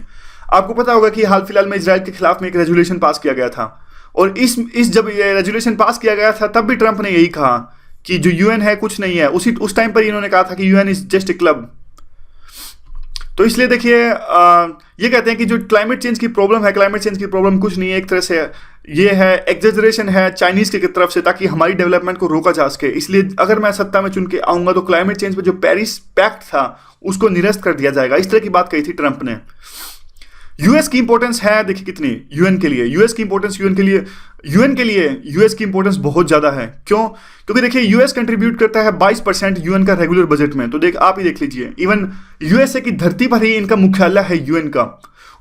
आपको पता होगा कि हाल फिलहाल में इजराइल के खिलाफ में एक रेजोल्यूशन पास किया गया था, और इस जब ये रेजोल्यूशन पास किया गया था तब भी ट्रंप ने यही कहा कि जो यूएन है कुछ नहीं है। उस टाइम पर इन्होंने कहा था कि UN is just a club. तो इसलिए देखिए ये कहते हैं कि जो क्लाइमेट चेंज की प्रॉब्लम है, क्लाइमेट चेंज की प्रॉब्लम कुछ नहीं है, एक तरह से ये है एग्जेजरेशन है चाइनीज की तरफ से, ताकि हमारी डेवलपमेंट को रोका जा सके। इसलिए अगर मैं सत्ता में चुन के आऊंगा तो क्लाइमेट चेंज पे जो पेरिस पैक्ट था उसको निरस्त कर दिया जाएगा, इस तरह की बात कही थी ट्रंप ने। यूएस की इंपॉर्टेंस है देखिए कितनी यूएन के लिए, यूएस की इंपॉर्टेंस यूएन के लिए यूएस की इंपॉर्टेंस बहुत ज्यादा है। क्यों? क्योंकि देखिए यूएस कंट्रीब्यूट करता है 22% यूएन का रेगुलर बजट में। तो आप ही देख लीजिए, इवन यूएसए की धरती पर ही इनका मुख्यालय है यूएन का।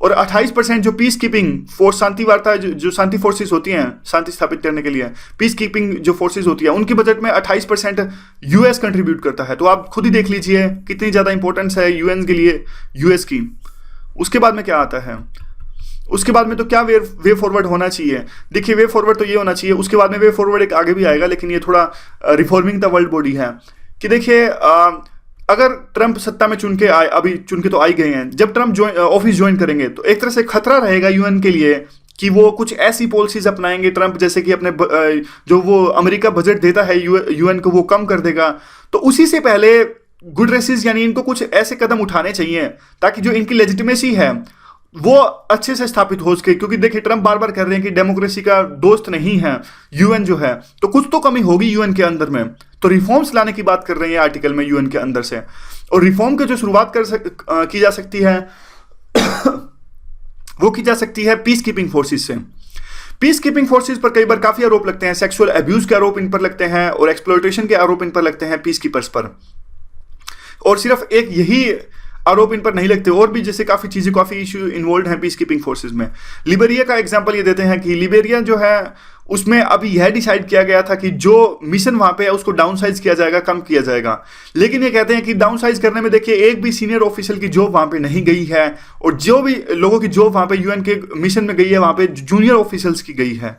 और 28% जो पीस कीपिंग फोर्स, शांति वार्ता, जो शांति फोर्सेस होती हैं शांति स्थापित करने के लिए, पीस कीपिंग जो फोर्सेस होती है, उनके बजट में 28% यूएस कंट्रीब्यूट करता है। तो आप खुद ही देख लीजिए कितनी ज्यादा इंपॉर्टेंस है यूएन के लिए यूएस की। उसके बाद में क्या आता है, उसके बाद में तो क्या वे फॉरवर्ड होना चाहिए। देखिए वे फॉरवर्ड तो ये होना चाहिए, उसके बाद में वे फॉरवर्ड एक आगे भी आएगा, लेकिन ये थोड़ा रिफॉर्मिंग द वर्ल्ड बॉडी है कि देखिए अगर ट्रंप सत्ता में चुन के आए, अभी चुन के तो आ ही गए हैं, जब ट्रंप ऑफिस ज्वाइन करेंगे तो एक तरह से खतरा रहेगा यूएन के लिए कि वो कुछ ऐसी पॉलिसीज अपनाएंगे ट्रंप, जैसे कि अपने जो वो अमेरिका बजट देता है यूएन को वो कम कर देगा। तो उसी से पहले गुड रेसिस यानी इनको कुछ ऐसे कदम उठाने चाहिए ताकि जो इनकी लेजिटिमेसी है वो अच्छे से स्थापित हो सके। क्योंकि देखिए ट्रंप बार बार कह रहे हैं कि डेमोक्रेसी का दोस्त नहीं है यूएन जो है, तो कुछ तो कमी होगी यूएन के अंदर में। तो रिफॉर्म्स लाने की बात कर रहे हैं आर्टिकल में यूएन के अंदर से, और रिफॉर्म की जो शुरुआत की जा सकती है वो की जा सकती है पीस कीपिंग फोर्सेस से। पीस कीपिंग फोर्सेस पर कई बार काफी आरोप लगते हैं, सेक्सुअल अब्यूज के आरोप इन पर लगते हैं और एक्सप्लॉयटेशन के आरोप इन पर लगते हैं पीस कीपर्स पर। और सिर्फ एक यही आरोप इन पर नहीं लगते, और भी जैसे काफी इशू इन्वॉल्व हैं पीस कीपिंग फोर्सेस में। लिबेरिया का एग्जांपल ये देते हैं कि लिबेरिया जो है उसमें अभी यह डिसाइड किया गया था कि जो मिशन वहां पे है उसको डाउनसाइज किया जाएगा, कम किया जाएगा। लेकिन ये कहते हैं कि डाउनसाइज करने में देखिए एक भी सीनियर ऑफिसर की जॉब वहां पे नहीं गई है, और जो भी लोगों की जॉब वहां पे यूएन के मिशन में गई है वहां पे जूनियर ऑफिसर्स की गई है।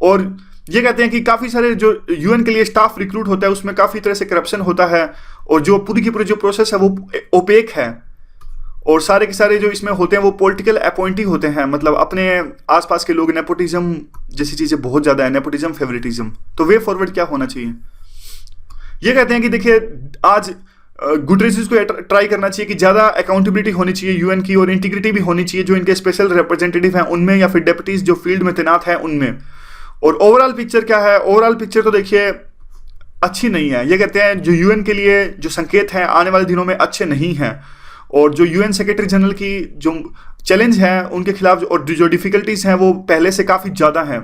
और ये कहते हैं कि काफ़ी सारे जो यूएन के लिए स्टाफ रिक्रूट होता है उसमें काफ़ी तरह से करप्शन होता है, और जो पूरी की पूरी जो प्रोसेस है वो ओपेक है, और सारे के सारे जो इसमें होते हैं वो पॉलिटिकल अपॉइंटी होते हैं, मतलब अपने आसपास के लोग, नेपोटिज्म जैसी चीज़ें बहुत ज़्यादा है, नेपोटिज्म फेवरेटिज्म। तो वे फॉरवर्ड क्या होना चाहिए? ये कहते हैं कि देखिए आज गुटरेसिस को ट्राई करना चाहिए कि ज़्यादा अकाउंटेबिलिटी होनी चाहिए यूएन की, और इंटीग्रिटी भी होनी चाहिए जो इनके स्पेशल रिप्रेजेंटेटिव हैं उनमें, या फिर डेप्यूटीज जो फील्ड में तैनात हैं उनमें। और ओवरऑल पिक्चर क्या है? ओवरऑल पिक्चर तो देखिए अच्छी नहीं है। ये कहते हैं जो यूएन के लिए जो संकेत हैं आने वाले दिनों में अच्छे नहीं हैं, और जो यूएन सेक्रेटरी जनरल की जो चैलेंज है उनके खिलाफ और जो डिफ़िकल्टीज़ हैं वो पहले से काफ़ी ज़्यादा हैं।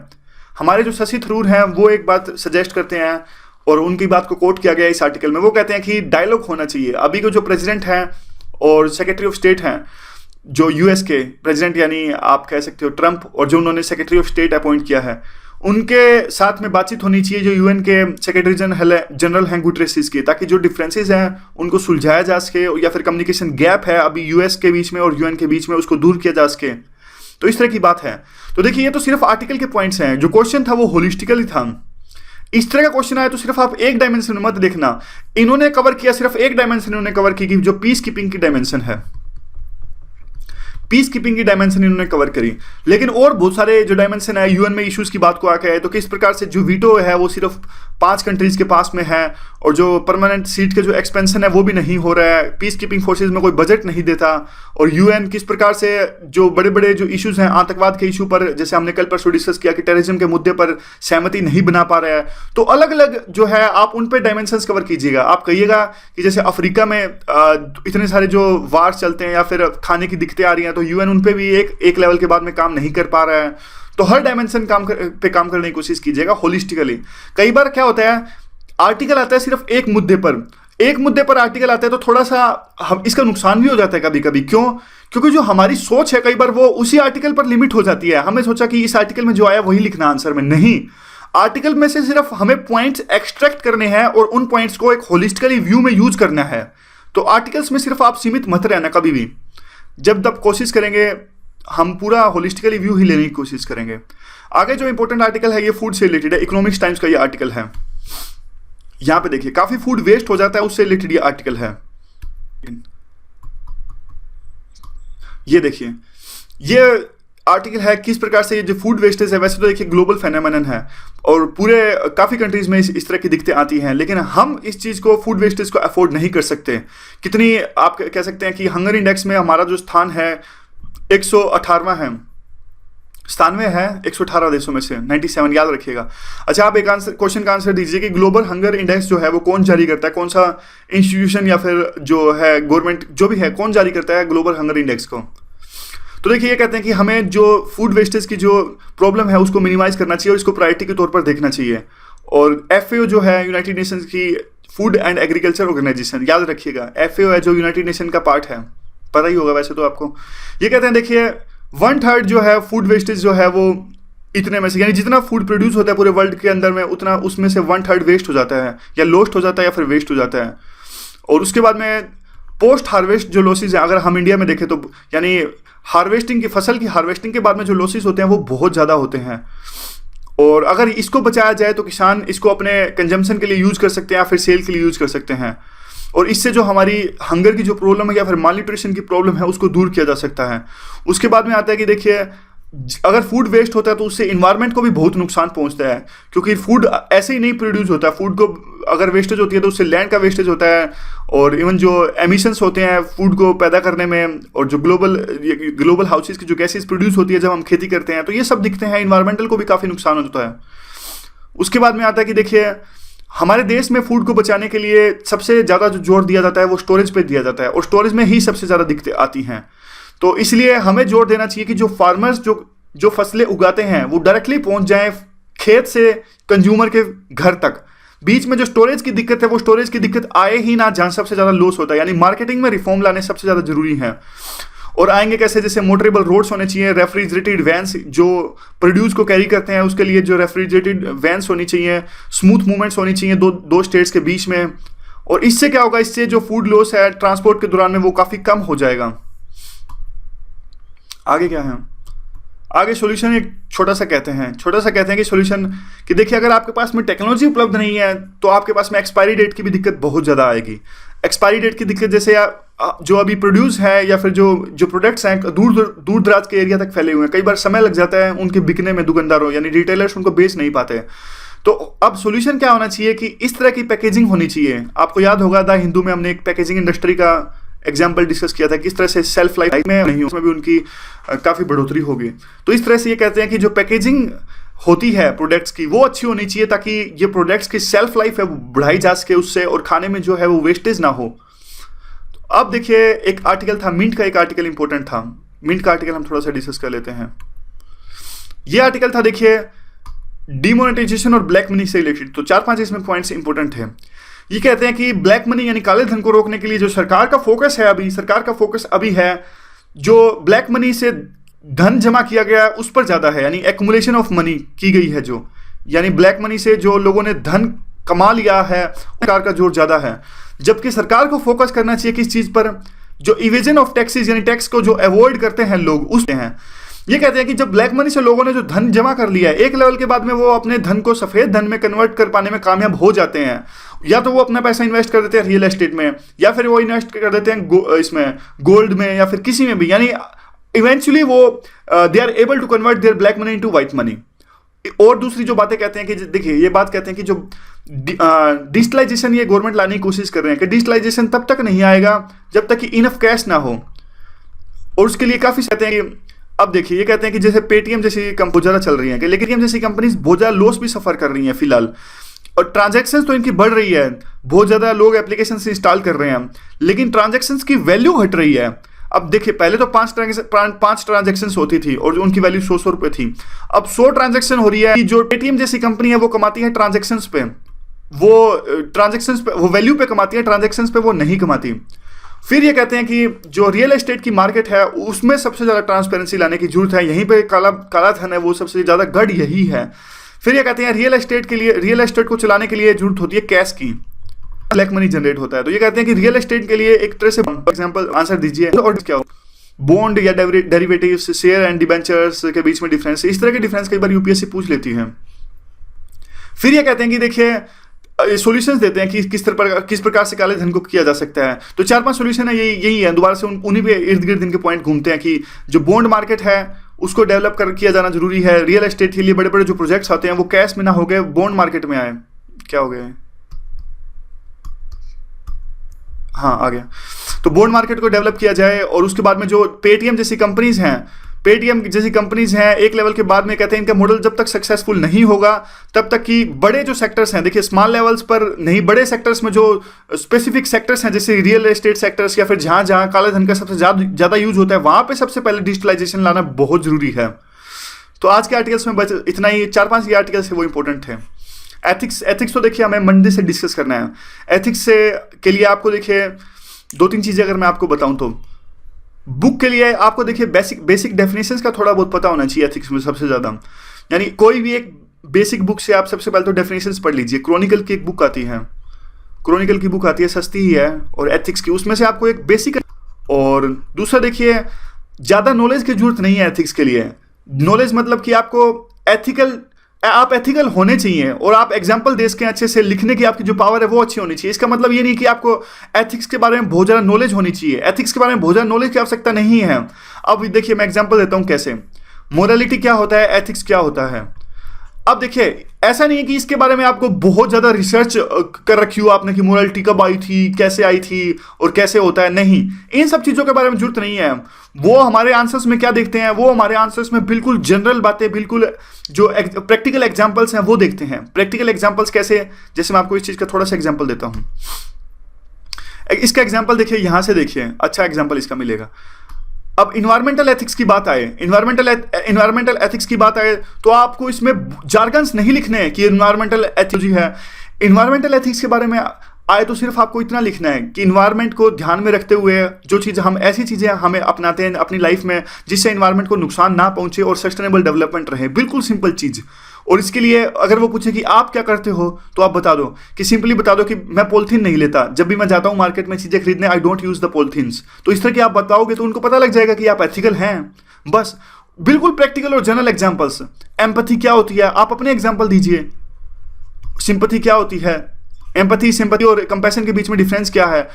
हमारे जो शशि थरूर हैं वो एक बात सजेस्ट करते हैं, और उनकी बात को कोट किया गया इस आर्टिकल में। वो कहते हैं कि डायलॉग होना चाहिए। अभी को जो प्रेसिडेंट हैं और सेक्रेटरी ऑफ स्टेट हैं, जो यूएस के प्रेसिडेंट यानी आप कह सकते हो ट्रंप, और जो उन्होंने सेक्रेटरी ऑफ स्टेट अपॉइंट किया है, उनके साथ में बातचीत होनी चाहिए जो यूएन के सेक्रेटरी जनरल हैं गुटरेसिस के, ताकि जो डिफरेंसेस हैं उनको सुलझाया जा सके, या फिर कम्युनिकेशन गैप है अभी यूएस के बीच में और यूएन के बीच में, उसको दूर किया जा सके। तो इस तरह की बात है। तो देखिए ये तो सिर्फ आर्टिकल के पॉइंट्स हैं। जो क्वेश्चन था वो होलिस्टिकली था। इस तरह का क्वेश्चन आया तो सिर्फ आप एक डायमेंशन में मत देखना। इन्होंने कवर किया सिर्फ एक डायमेंशन इन्होंने कवर की, जो पीस कीपिंग की डायमेंशन है, पीस कीपिंग की डायमेंशन इन्होंने कवर करी। लेकिन और बहुत सारे जो डायमेंशन है यूएन में इश्यूज की बात को आके है, तो किस प्रकार से जो वीटो है वो सिर्फ 5 कंट्रीज के पास में है, और जो परमानेंट सीट के जो एक्सपेंशन है वो भी नहीं हो रहा है, पीस कीपिंग फोर्सेज में कोई बजट नहीं देता, और यूएन किस प्रकार से जो बड़े बड़े जो इश्यूज हैं आतंकवाद के इशू पर, जैसे हमने कल परसों डिस्कस किया कि टेररिज्म के मुद्दे पर सहमति नहीं बना पा रहा है। तो अलग अलग जो है आप उन पे डायमेंशंस कवर कीजिएगा। आप कहिएगा कि जैसे अफ्रीका में इतने सारे जो वार चलते हैं या फिर खाने की दिक्कतें आ रही हैं, तो यूएन उन पे भी एक लेवल के बाद में काम नहीं कर पा रहा है। तो हर डायमेंशन पे काम करने की कोशिश कीजिएगा होलिस्टिकली। कई बार क्या होता है, आर्टिकल आता है सिर्फ एक मुद्दे पर आर्टिकल आता है, तो थोड़ा सा हम इसका नुकसान भी हो जाता है कभी कभी। क्यों? क्योंकि जो हमारी सोच है कई बार वो उसी आर्टिकल पर लिमिट हो जाती है। हमने सोचा कि इस आर्टिकल में जो आया वही लिखना आंसर में, नहीं, आर्टिकल में से सिर्फ हमें पॉइंट्स एक्सट्रैक्ट करने हैं और उन पॉइंट्स को एक होलिस्टिकली व्यू में यूज करना है। तो आर्टिकल्स में सिर्फ आप सीमित मत रहना कभी भी। जब तब कोशिश करेंगे हम पूरा होलिस्टिकली व्यू ही लेने की कोशिश करेंगे। आगे जो इंपॉर्टेंट आर्टिकल है ये फूड से रिलेटेड है, इकोनॉमिक्स टाइम्स का ये आर्टिकल है। यहां पे देखिए काफी फूड वेस्ट हो जाता है, उससे रिलेटेड ये आर्टिकल है। ये देखिए ये आर्टिकल है किस प्रकार से ये जो फूड वेस्टेज है, वैसे तो देखिए ग्लोबल फेनोमेनन है और पूरे काफ़ी कंट्रीज में इस तरह की दिक्कतें आती हैं, लेकिन हम इस चीज़ को फूड वेस्टेज को अफोर्ड नहीं कर सकते। कितनी आप कह सकते हैं कि हंगर इंडेक्स में हमारा जो स्थान है 118वां है, 97 है 118 देशों में से, 97 याद रखिएगा। अच्छा आप एक आंसर क्वेश्चन का आंसर दीजिए कि ग्लोबल हंगर इंडेक्स जो है वो कौन जारी करता है, कौन सा इंस्टीट्यूशन या फिर जो है गवर्नमेंट जो भी है कौन जारी करता है ग्लोबल हंगर इंडेक्स को। तो देखिए ये कहते हैं कि हमें जो फूड वेस्टेज की जो प्रॉब्लम है उसको मिनिमाइज करना चाहिए और इसको प्रायोरिटी के तौर पर देखना चाहिए। और FAO जो है यूनाइटेड नेशंस की फूड एंड एग्रीकल्चर ऑर्गेनाइजेशन, याद रखिएगा FAO है जो यूनाइटेड नेशन का पार्ट है, पता ही होगा वैसे तो आपको। ये कहते हैं देखिए 1/3 जो है फूड वेस्टेज जो है वो इतने में से, यानी जितना फूड प्रोड्यूस होता है पूरे वर्ल्ड के अंदर में उतना उसमें से 1/3 वेस्ट हो जाता है या लॉस्ट हो जाता है या फिर वेस्ट हो जाता है। और उसके बाद में पोस्ट हार्वेस्ट जो लॉसेज है, अगर हम इंडिया में देखें तो यानी हार्वेस्टिंग की फसल की हार्वेस्टिंग के बाद में जो लॉसेस होते हैं वो बहुत ज़्यादा होते हैं। और अगर इसको बचाया जाए तो किसान इसको अपने कंजम्पशन के लिए यूज़ कर सकते हैं या फिर सेल के लिए यूज़ कर सकते हैं, और इससे जो हमारी हंगर की जो प्रॉब्लम है या फिर मालन्यूट्रिशन की प्रॉब्लम है उसको दूर किया जा सकता है। उसके बाद में आता है कि देखिए अगर फूड वेस्ट होता है तो उससे इन्वायरमेंट को भी बहुत नुकसान पहुंचता है, क्योंकि फूड ऐसे ही नहीं प्रोड्यूस होता। फूड को अगर वेस्टेज होती है तो उससे लैंड का वेस्टेज होता है, और इवन जो एमिशंस होते हैं फूड को पैदा करने में, और जो ग्लोबल हाउसेज की जो गैसेज प्रोड्यूस होती है जब हम खेती करते हैं, तो ये सब दिखते हैं, इन्वायरमेंटल को भी काफ़ी नुकसान होता है। उसके बाद में आता है कि देखिए हमारे देश में फूड को बचाने के लिए सबसे ज़्यादा जो जोर दिया जाता है वो स्टोरेज पे दिया जाता है, और स्टोरेज में ही सबसे ज़्यादा दिक्कतें आती हैं। तो इसलिए हमें जोर देना चाहिए कि जो फार्मर्स जो फसलें उगाते हैं वो डायरेक्टली पहुंच जाएं खेत से कंज्यूमर के घर तक। बीच में जो स्टोरेज की दिक्कत है वो स्टोरेज की दिक्कत आए ही ना, जहाँ सबसे ज़्यादा लॉस होता है। यानी मार्केटिंग में रिफॉर्म लाने सबसे ज़्यादा जरूरी है। और आएंगे कैसे, जैसे मोटरेबल रोड्स होने चाहिए, रेफ्रिजरेटेड वैन्स जो प्रोड्यूस को कैरी करते हैं उसके लिए जो रेफ्रिजरेटेड वैन्स होनी चाहिए, स्मूथ मूवमेंट्स होनी चाहिए दो स्टेट्स के बीच में। और इससे क्या होगा, इससे जो फूड लॉस है ट्रांसपोर्ट के दौरान में वो काफ़ी कम हो जाएगा। आगे क्या है, आगे सॉल्यूशन एक छोटा सा कहते हैं कि सॉल्यूशन कि देखिए, अगर आपके पास में टेक्नोलॉजी उपलब्ध नहीं है तो आपके पास में एक्सपायरी डेट की भी दिक्कत बहुत ज़्यादा आएगी। एक्सपायरी डेट की दिक्कत जैसे जो अभी प्रोड्यूस है या फिर जो प्रोडक्ट्स हैं दूर दराज के एरिया तक फैले हुए हैं, कई बार समय लग जाता है उनके बिकने में, दुकानदारों यानी रिटेलर्स उनको बेच नहीं पाते। तो अब सॉल्यूशन क्या होना चाहिए कि इस तरह की पैकेजिंग होनी चाहिए। आपको याद होगा द हिंदू में हमने एक पैकेजिंग इंडस्ट्री का एग्जाम्पल डिस्कस किया था, किस तरह से सेल्फ लाइफ में नहीं, उसमें भी उनकी काफ़ी बढ़ोतरी होगी। तो इस तरह से ये कहते हैं कि जो पैकेजिंग होती है प्रोडक्ट्स की वो अच्छी होनी चाहिए ताकि ये प्रोडक्ट्स की सेल्फ लाइफ है वो बढ़ाई जा सके उससे, और खाने में जो है वो वेस्टेज ना हो। तो अब देखिए, एक आर्टिकल था मिंट का, एक आर्टिकल इंपॉर्टेंट था। मिंट का आर्टिकल हम थोड़ा सा डिस्कस कर लेते हैं। ये आर्टिकल था, देखिए, डिमोनेटाइजेशन और ब्लैक मनी से रिलेटेड। तो 4-5 इसमें पॉइंट्स इंपॉर्टेंट है। ये कहते हैं कि ब्लैक मनी यानी काले धन को रोकने के लिए जो सरकार का फोकस अभी है, जो ब्लैक मनी से धन जमा किया गया उस पर ज़्यादा है, यानी एक्मुलेशन ऑफ मनी की गई है, जो यानी ब्लैक मनी से जो लोगों ने धन कमा लिया है सरकार का जोर ज़्यादा है। जबकि सरकार को फोकस करना चाहिए किस चीज़ पर, जो इवेजन ऑफ टैक्सेस यानी टैक्स को जो अवॉइड करते हैं लोग, उस हैं। ये कहते हैं कि जब ब्लैक मनी से लोगों ने जो धन जमा कर लिया है, एक लेवल के बाद में वो अपने धन को सफ़ेद धन में कन्वर्ट कर पाने में कामयाब हो जाते हैं। या तो वो अपना पैसा इन्वेस्ट कर देते हैं रियल एस्टेट में, या फिर वो इन्वेस्ट कर देते हैं इसमें गोल्ड में, या फिर किसी में भी, यानी इवेंचुअली वो they are able to convert their black money into white money. और दूसरी जो बातें कहते हैं कि देखिए, ये बात कहते हैं कि जो डिजिटलाइजेशन ये गवर्नमेंट लाने की कोशिश कर रहे हैं कि डिजिटलाइजेशन तब तक नहीं आएगा जब तक कि इनफ कैश ना हो, और उसके लिए काफ़ी कहते हैं कि अब देखिए, ये कहते हैं कि जैसे पेटीएम जैसी कंपनी ज़्यादा चल रही हैं कि, लेकिन जैसी कंपनीज बहुत ज़्यादा लॉस भी सफ़र कर रही हैं फिलहाल, और ट्रांजैक्शंस तो इनकी बढ़ रही है, बहुत ज़्यादा लोग एप्लीकेशन से इंस्टॉल कर रहे हैं, लेकिन ट्रांजैक्शंस की वैल्यू घट रही है। अब देखिए, पहले तो 5 ट्रांजैक्शंस होती थी और उनकी वैल्यू 100 रुपये थी, अब 100 ट्रांजैक्शन हो रही है। जो पेटीएम जैसी कंपनी है वो कमाती है ट्रांजैक्शंस पे, वो वैल्यू पे कमाती है, ट्रांजैक्शंस पे वो नहीं कमाती। फिर ये कहते हैं कि जो रियल एस्टेट की मार्केट है उसमें सबसे ज़्यादा ट्रांसपेरेंसी लाने की जरूरत है, यहीं पे काला धन है वो सबसे ज़्यादा गढ़ यही है। फिर ये कहते हैं रियल एस्टेट को चलाने के लिए जरूरत होती है कैश की, ब्लैक मनी जनरेट होता है। तो ये कहते हैं कि रियल एस्टेट के लिए एक तरह से एग्जांपल आंसर दीजिए, और क्या हो बॉन्ड या डेरिवेटिव्स, शेयर एंड डिबेंचर्स के बीच में डिफरेंस, इस तरह के डिफरेंस कई बार यूपीएससी पूछ लेती है। फिर ये कहते हैं कि देखिए, सॉल्यूशंस देते हैं कि किस प्रकार से काले धन को किया जा सकता है। तो 4-5 सॉल्यूशन है, यही है। दोबारा से उन्हीं पे इर्द गिर्द इनके पॉइंट घूमते हैं कि जो बॉन्ड मार्केट है उसको डेवलप किया जाना जरूरी है। रियल एस्टेट के लिए बड़े बड़े जो प्रोजेक्ट्स आते हैं वो कैश में ना हो गए, बॉन्ड मार्केट में आए। क्या हो गए? हाँ, आ गया। तो बॉन्ड मार्केट को डेवलप किया जाए, और उसके बाद में जो पेटीएम जैसी कंपनीज हैं, एक लेवल के बाद में कहते हैं इनका मॉडल जब तक सक्सेसफुल नहीं होगा तब तक कि बड़े जो सेक्टर्स हैं, देखिए स्मॉल लेवल्स पर नहीं, बड़े सेक्टर्स में जो स्पेसिफिक सेक्टर्स हैं जैसे रियल एस्टेट सेक्टर्स, या फिर जहाँ काले धन का सबसे ज़्यादा यूज होता है, वहाँ पे सबसे पहले डिजिटलाइजेशन लाना बहुत ज़रूरी है। तो आज के आर्टिकल्स में बस इतना ही, 4-5 ये आर्टिकल्स है वो इंपॉर्टेंट है। एथिक्स तो देखिए हमें मंडे से डिस्कस करना है। एथिक्स के लिए आपको देखिए 2-3 चीज़ें अगर मैं आपको बताऊँ तो, बुक के लिए आपको देखिए बेसिक डेफिनेशंस का थोड़ा बहुत पता होना चाहिए एथिक्स में सबसे ज़्यादा। यानी कोई भी एक बेसिक बुक से आप सबसे पहले तो डेफिनेशंस पढ़ लीजिए। क्रॉनिकल की एक बुक आती है, सस्ती ही है, और एथिक्स की, उसमें से आपको एक बेसिक। और दूसरा देखिए, ज़्यादा नॉलेज की जरूरत नहीं है एथिक्स के लिए। नॉलेज मतलब कि आप एथिकल होने चाहिए, और आप एग्जाम्पल दे सकें अच्छे से, लिखने की आपकी जो पावर है वो अच्छी होनी चाहिए। इसका मतलब ये नहीं कि आपको एथिक्स के बारे में बहुत ज़्यादा नॉलेज होनी चाहिए, एथिक्स के बारे में बहुत ज़्यादा नॉलेज की आवश्यकता नहीं है। अब देखिए मैं एग्जाम्पल देता हूँ कैसे, मोरालिटी क्या होता है, एथिक्स क्या होता है। अब देखिए, ऐसा नहीं है कि इसके बारे में आपको बहुत ज़्यादा रिसर्च कर रखी हो आपने कि मोरालिटी कब आई थी, कैसे आई थी और कैसे होता है, नहीं, इन सब चीज़ों के बारे में जरूरत नहीं है। वो हमारे आंसर्स में क्या देखते हैं, वो हमारे आंसर्स में बिल्कुल जनरल बातें, बिल्कुल जो प्रैक्टिकल एग्जाम्पल्स हैं वो देखते हैं। प्रैक्टिकल एग्जाम्पल्स कैसे, जैसे मैं आपको इस चीज़ का थोड़ा सा एग्जाम्पल देता हूँ। इसका एग्जाम्पल देखिए, यहाँ से देखिए, अच्छा एग्जाम्पल इसका मिलेगा। अब इन्वायरमेंटल एथिक्स की बात आए, इन्वायरमेंटल एथिक्स की बात आए तो आपको इसमें जार्गन्स नहीं लिखने हैं कि इन्वायरमेंटल एथिक्स है। इन्वायरमेंटल एथिक्स के बारे में आए तो सिर्फ आपको इतना लिखना है कि इन्वायरमेंट को ध्यान में रखते हुए जो चीज़ हम ऐसी चीज़ें हमें अपनाते हैं अपनी लाइफ में जिससे इन्वायरमेंट को नुकसान ना पहुंचे और सस्टेनेबल डेवलपमेंट रहे, बिल्कुल सिंपल चीज़। और इसके लिए अगर वो पूछे कि आप क्या करते हो तो आप बता दो कि सिंपली बता दो कि मैं पॉलिथीन नहीं लेता, जब भी मैं जाता हूँ मार्केट में चीज़ें खरीदने, I don't use the polythenes. तो इस तरह की आप बताओगे तो उनको पता लग जाएगा कि आप एथिकल हैं, बस। बिल्कुल प्रैक्टिकल और जनरल एग्जांपल्स। एम्पैथी क्या होती है, आप अपने एग्जांपल दीजिए। सिंपैथी क्या होती है, एम्पैथी, सिंपैथी और कंपैशन के बीच में डिफरेंस क्या है,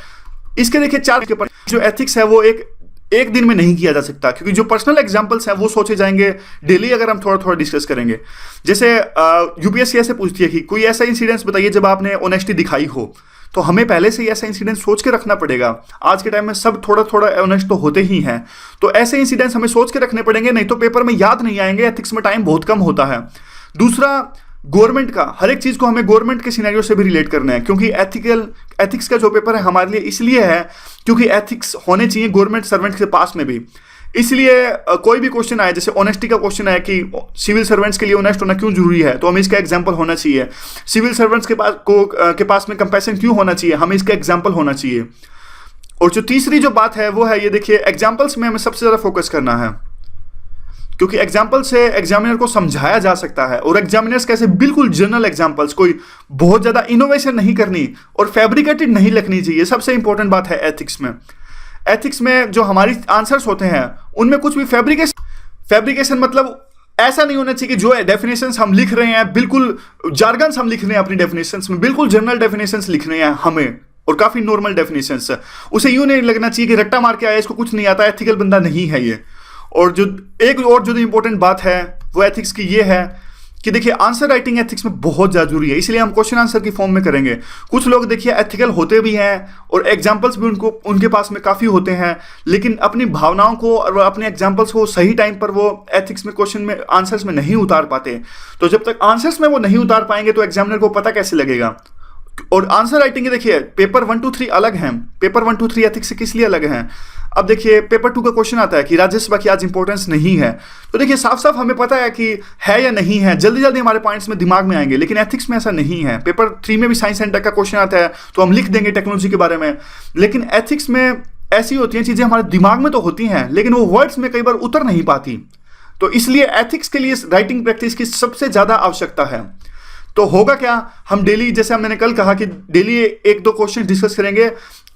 इसके देखिए 4 के। जो एथिक्स है वो एक दिन में नहीं किया जा सकता, क्योंकि जो पर्सनल एग्जांपल्स हैं वो सोचे जाएंगे डेली, अगर हम थोड़ा थोड़ा डिस्कस करेंगे। जैसे यूपीएससी ऐसे पूछती है कि कोई ऐसा इंसिडेंस बताइए जब आपने ऑनेस्टी दिखाई हो, तो हमें पहले से ही ऐसा इंसिडेंट सोच के रखना पड़ेगा। आज के टाइम में सब थोड़ा थोड़ा ऑनेस्ट तो होते ही हैं, तो ऐसे इंसिडेंट्स हमें सोच के रखने पड़ेंगे, नहीं तो पेपर में याद नहीं आएंगे। एथिक्स में टाइम बहुत कम होता है। दूसरा, गवर्नमेंट का हर एक चीज को हमें गवर्नमेंट के सिनेरियो से भी रिलेट करना है, क्योंकि एथिक्स का जो पेपर है हमारे लिए इसलिए है क्योंकि एथिक्स होने चाहिए गवर्नमेंट सर्वेंट के पास में भी। इसलिए कोई भी क्वेश्चन आए, जैसे ऑनेस्टी का क्वेश्चन है कि सिविल सर्वेंट्स के लिए ऑनेस्ट होना क्यों जरूरी है, तो हमें इसका एग्जांपल होना चाहिए। सिविल सर्वेंट्स के पास में कंपैशन क्यों होना चाहिए, हमें इसका एग्जांपल होना चाहिए। और जो तीसरी जो बात है वो है, ये देखिए, एग्जांपल्स में हमें सबसे ज्यादा फोकस करना है, क्योंकि एग्जाम्पल से एग्जामिनर को समझाया जा सकता है। और एग्जामिनर्स कैसे, बिल्कुल जनरल एग्जाम्पल्स, कोई बहुत ज्यादा इनोवेशन नहीं करनी और फैब्रिकेटेड नहीं लिखनी चाहिए। सबसे इंपॉर्टेंट बात है एथिक्स में। एथिक्स में जो हमारी आंसर्स होते हैं उनमें कुछ भी फैब्रिकेशन मतलब ऐसा नहीं होना चाहिए कि जो डेफिनेशंस हम लिख रहे हैं बिल्कुल जार्गन्स हम लिख रहे हैं अपनी डेफिनेशंस में, बिल्कुल जनरल डेफिनेशंस लिख रहे हैं हमें, और काफी नॉर्मल डेफिनेशंस। उसे यूं नहीं लगना चाहिए कि रट्टा मार के आया, इसको कुछ नहीं आता, एथिकल बंदा नहीं है ये। और जो इंपॉर्टेंट बात है वो एथिक्स की ये है कि देखिए, आंसर राइटिंग एथिक्स में बहुत ज़्यादा जरूरी है, इसलिए हम क्वेश्चन आंसर की फॉर्म में करेंगे। कुछ लोग देखिए एथिकल होते भी हैं और एग्जाम्पल्स भी उनके पास में काफ़ी होते हैं, लेकिन अपनी भावनाओं को और अपने एग्जाम्पल्स को सही टाइम पर वो एथिक्स में क्वेश्चन में आंसर्स में नहीं उतार पाते। तो जब तक आंसर्स में वो नहीं उतार पाएंगे तो एग्जामिनर को पता कैसे लगेगा। और आंसर राइटिंग के देखिए, पेपर 1, 2, 3 अलग हैं। पेपर 1, 2, 3 एथिक्स से किस लिए अलग हैं? अब देखिए, पेपर 2 का क्वेश्चन आता है कि राज्यसभा की आज इंपॉर्टेंस नहीं है, तो देखिए साफ साफ हमें पता है कि है या नहीं है, जल्दी जल्दी हमारे पॉइंट्स में दिमाग में आएंगे। लेकिन एथिक्स में ऐसा नहीं है। पेपर 3 में भी साइंस एंड टेक का क्वेश्चन आता है तो हम लिख देंगे टेक्नोलॉजी के बारे में, लेकिन एथिक्स में ऐसी होती हैं चीजें, हमारे दिमाग में तो होती हैं लेकिन वो वर्ड्स में कई बार उतर नहीं पाती। तो इसलिए एथिक्स के लिए राइटिंग प्रैक्टिस की सबसे ज्यादा आवश्यकता है। तो होगा क्या, हम डेली, जैसे मैंने कल कहा कि डेली 1-2 क्वेश्चन डिस्कस करेंगे,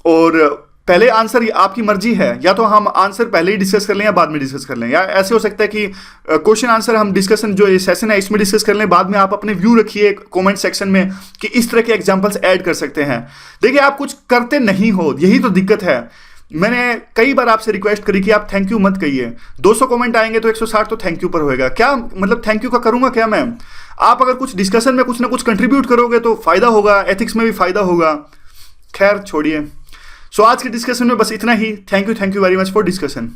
और पहले आंसर आपकी मर्जी है, या तो हम आंसर पहले ही डिस्कस कर लें या बाद में डिस्कस कर लें, या ऐसे हो सकता है कि क्वेश्चन आंसर हम डिस्कशन जो ये सेशन है इसमें डिस्कस कर लें, बाद में आप अपने व्यू रखिए कमेंट सेक्शन में कि इस तरह के एग्जांपल्स ऐड कर सकते हैं। देखिए, आप कुछ करते नहीं हो, यही तो दिक्कत है। मैंने कई बार आपसे रिक्वेस्ट करी कि आप थैंक यू मत कहिए। 200 कमेंट आएंगे तो 160 तो थैंक यू पर होएगा। क्या मतलब थैंक यू का करूंगा क्या मैं? आप अगर कुछ डिस्कशन में कुछ ना कुछ कंट्रीब्यूट करोगे तो फायदा होगा, एथिक्स में भी फायदा होगा। खैर छोड़िए। सो आज के डिस्कशन में बस इतना ही। Thank you very much for discussion.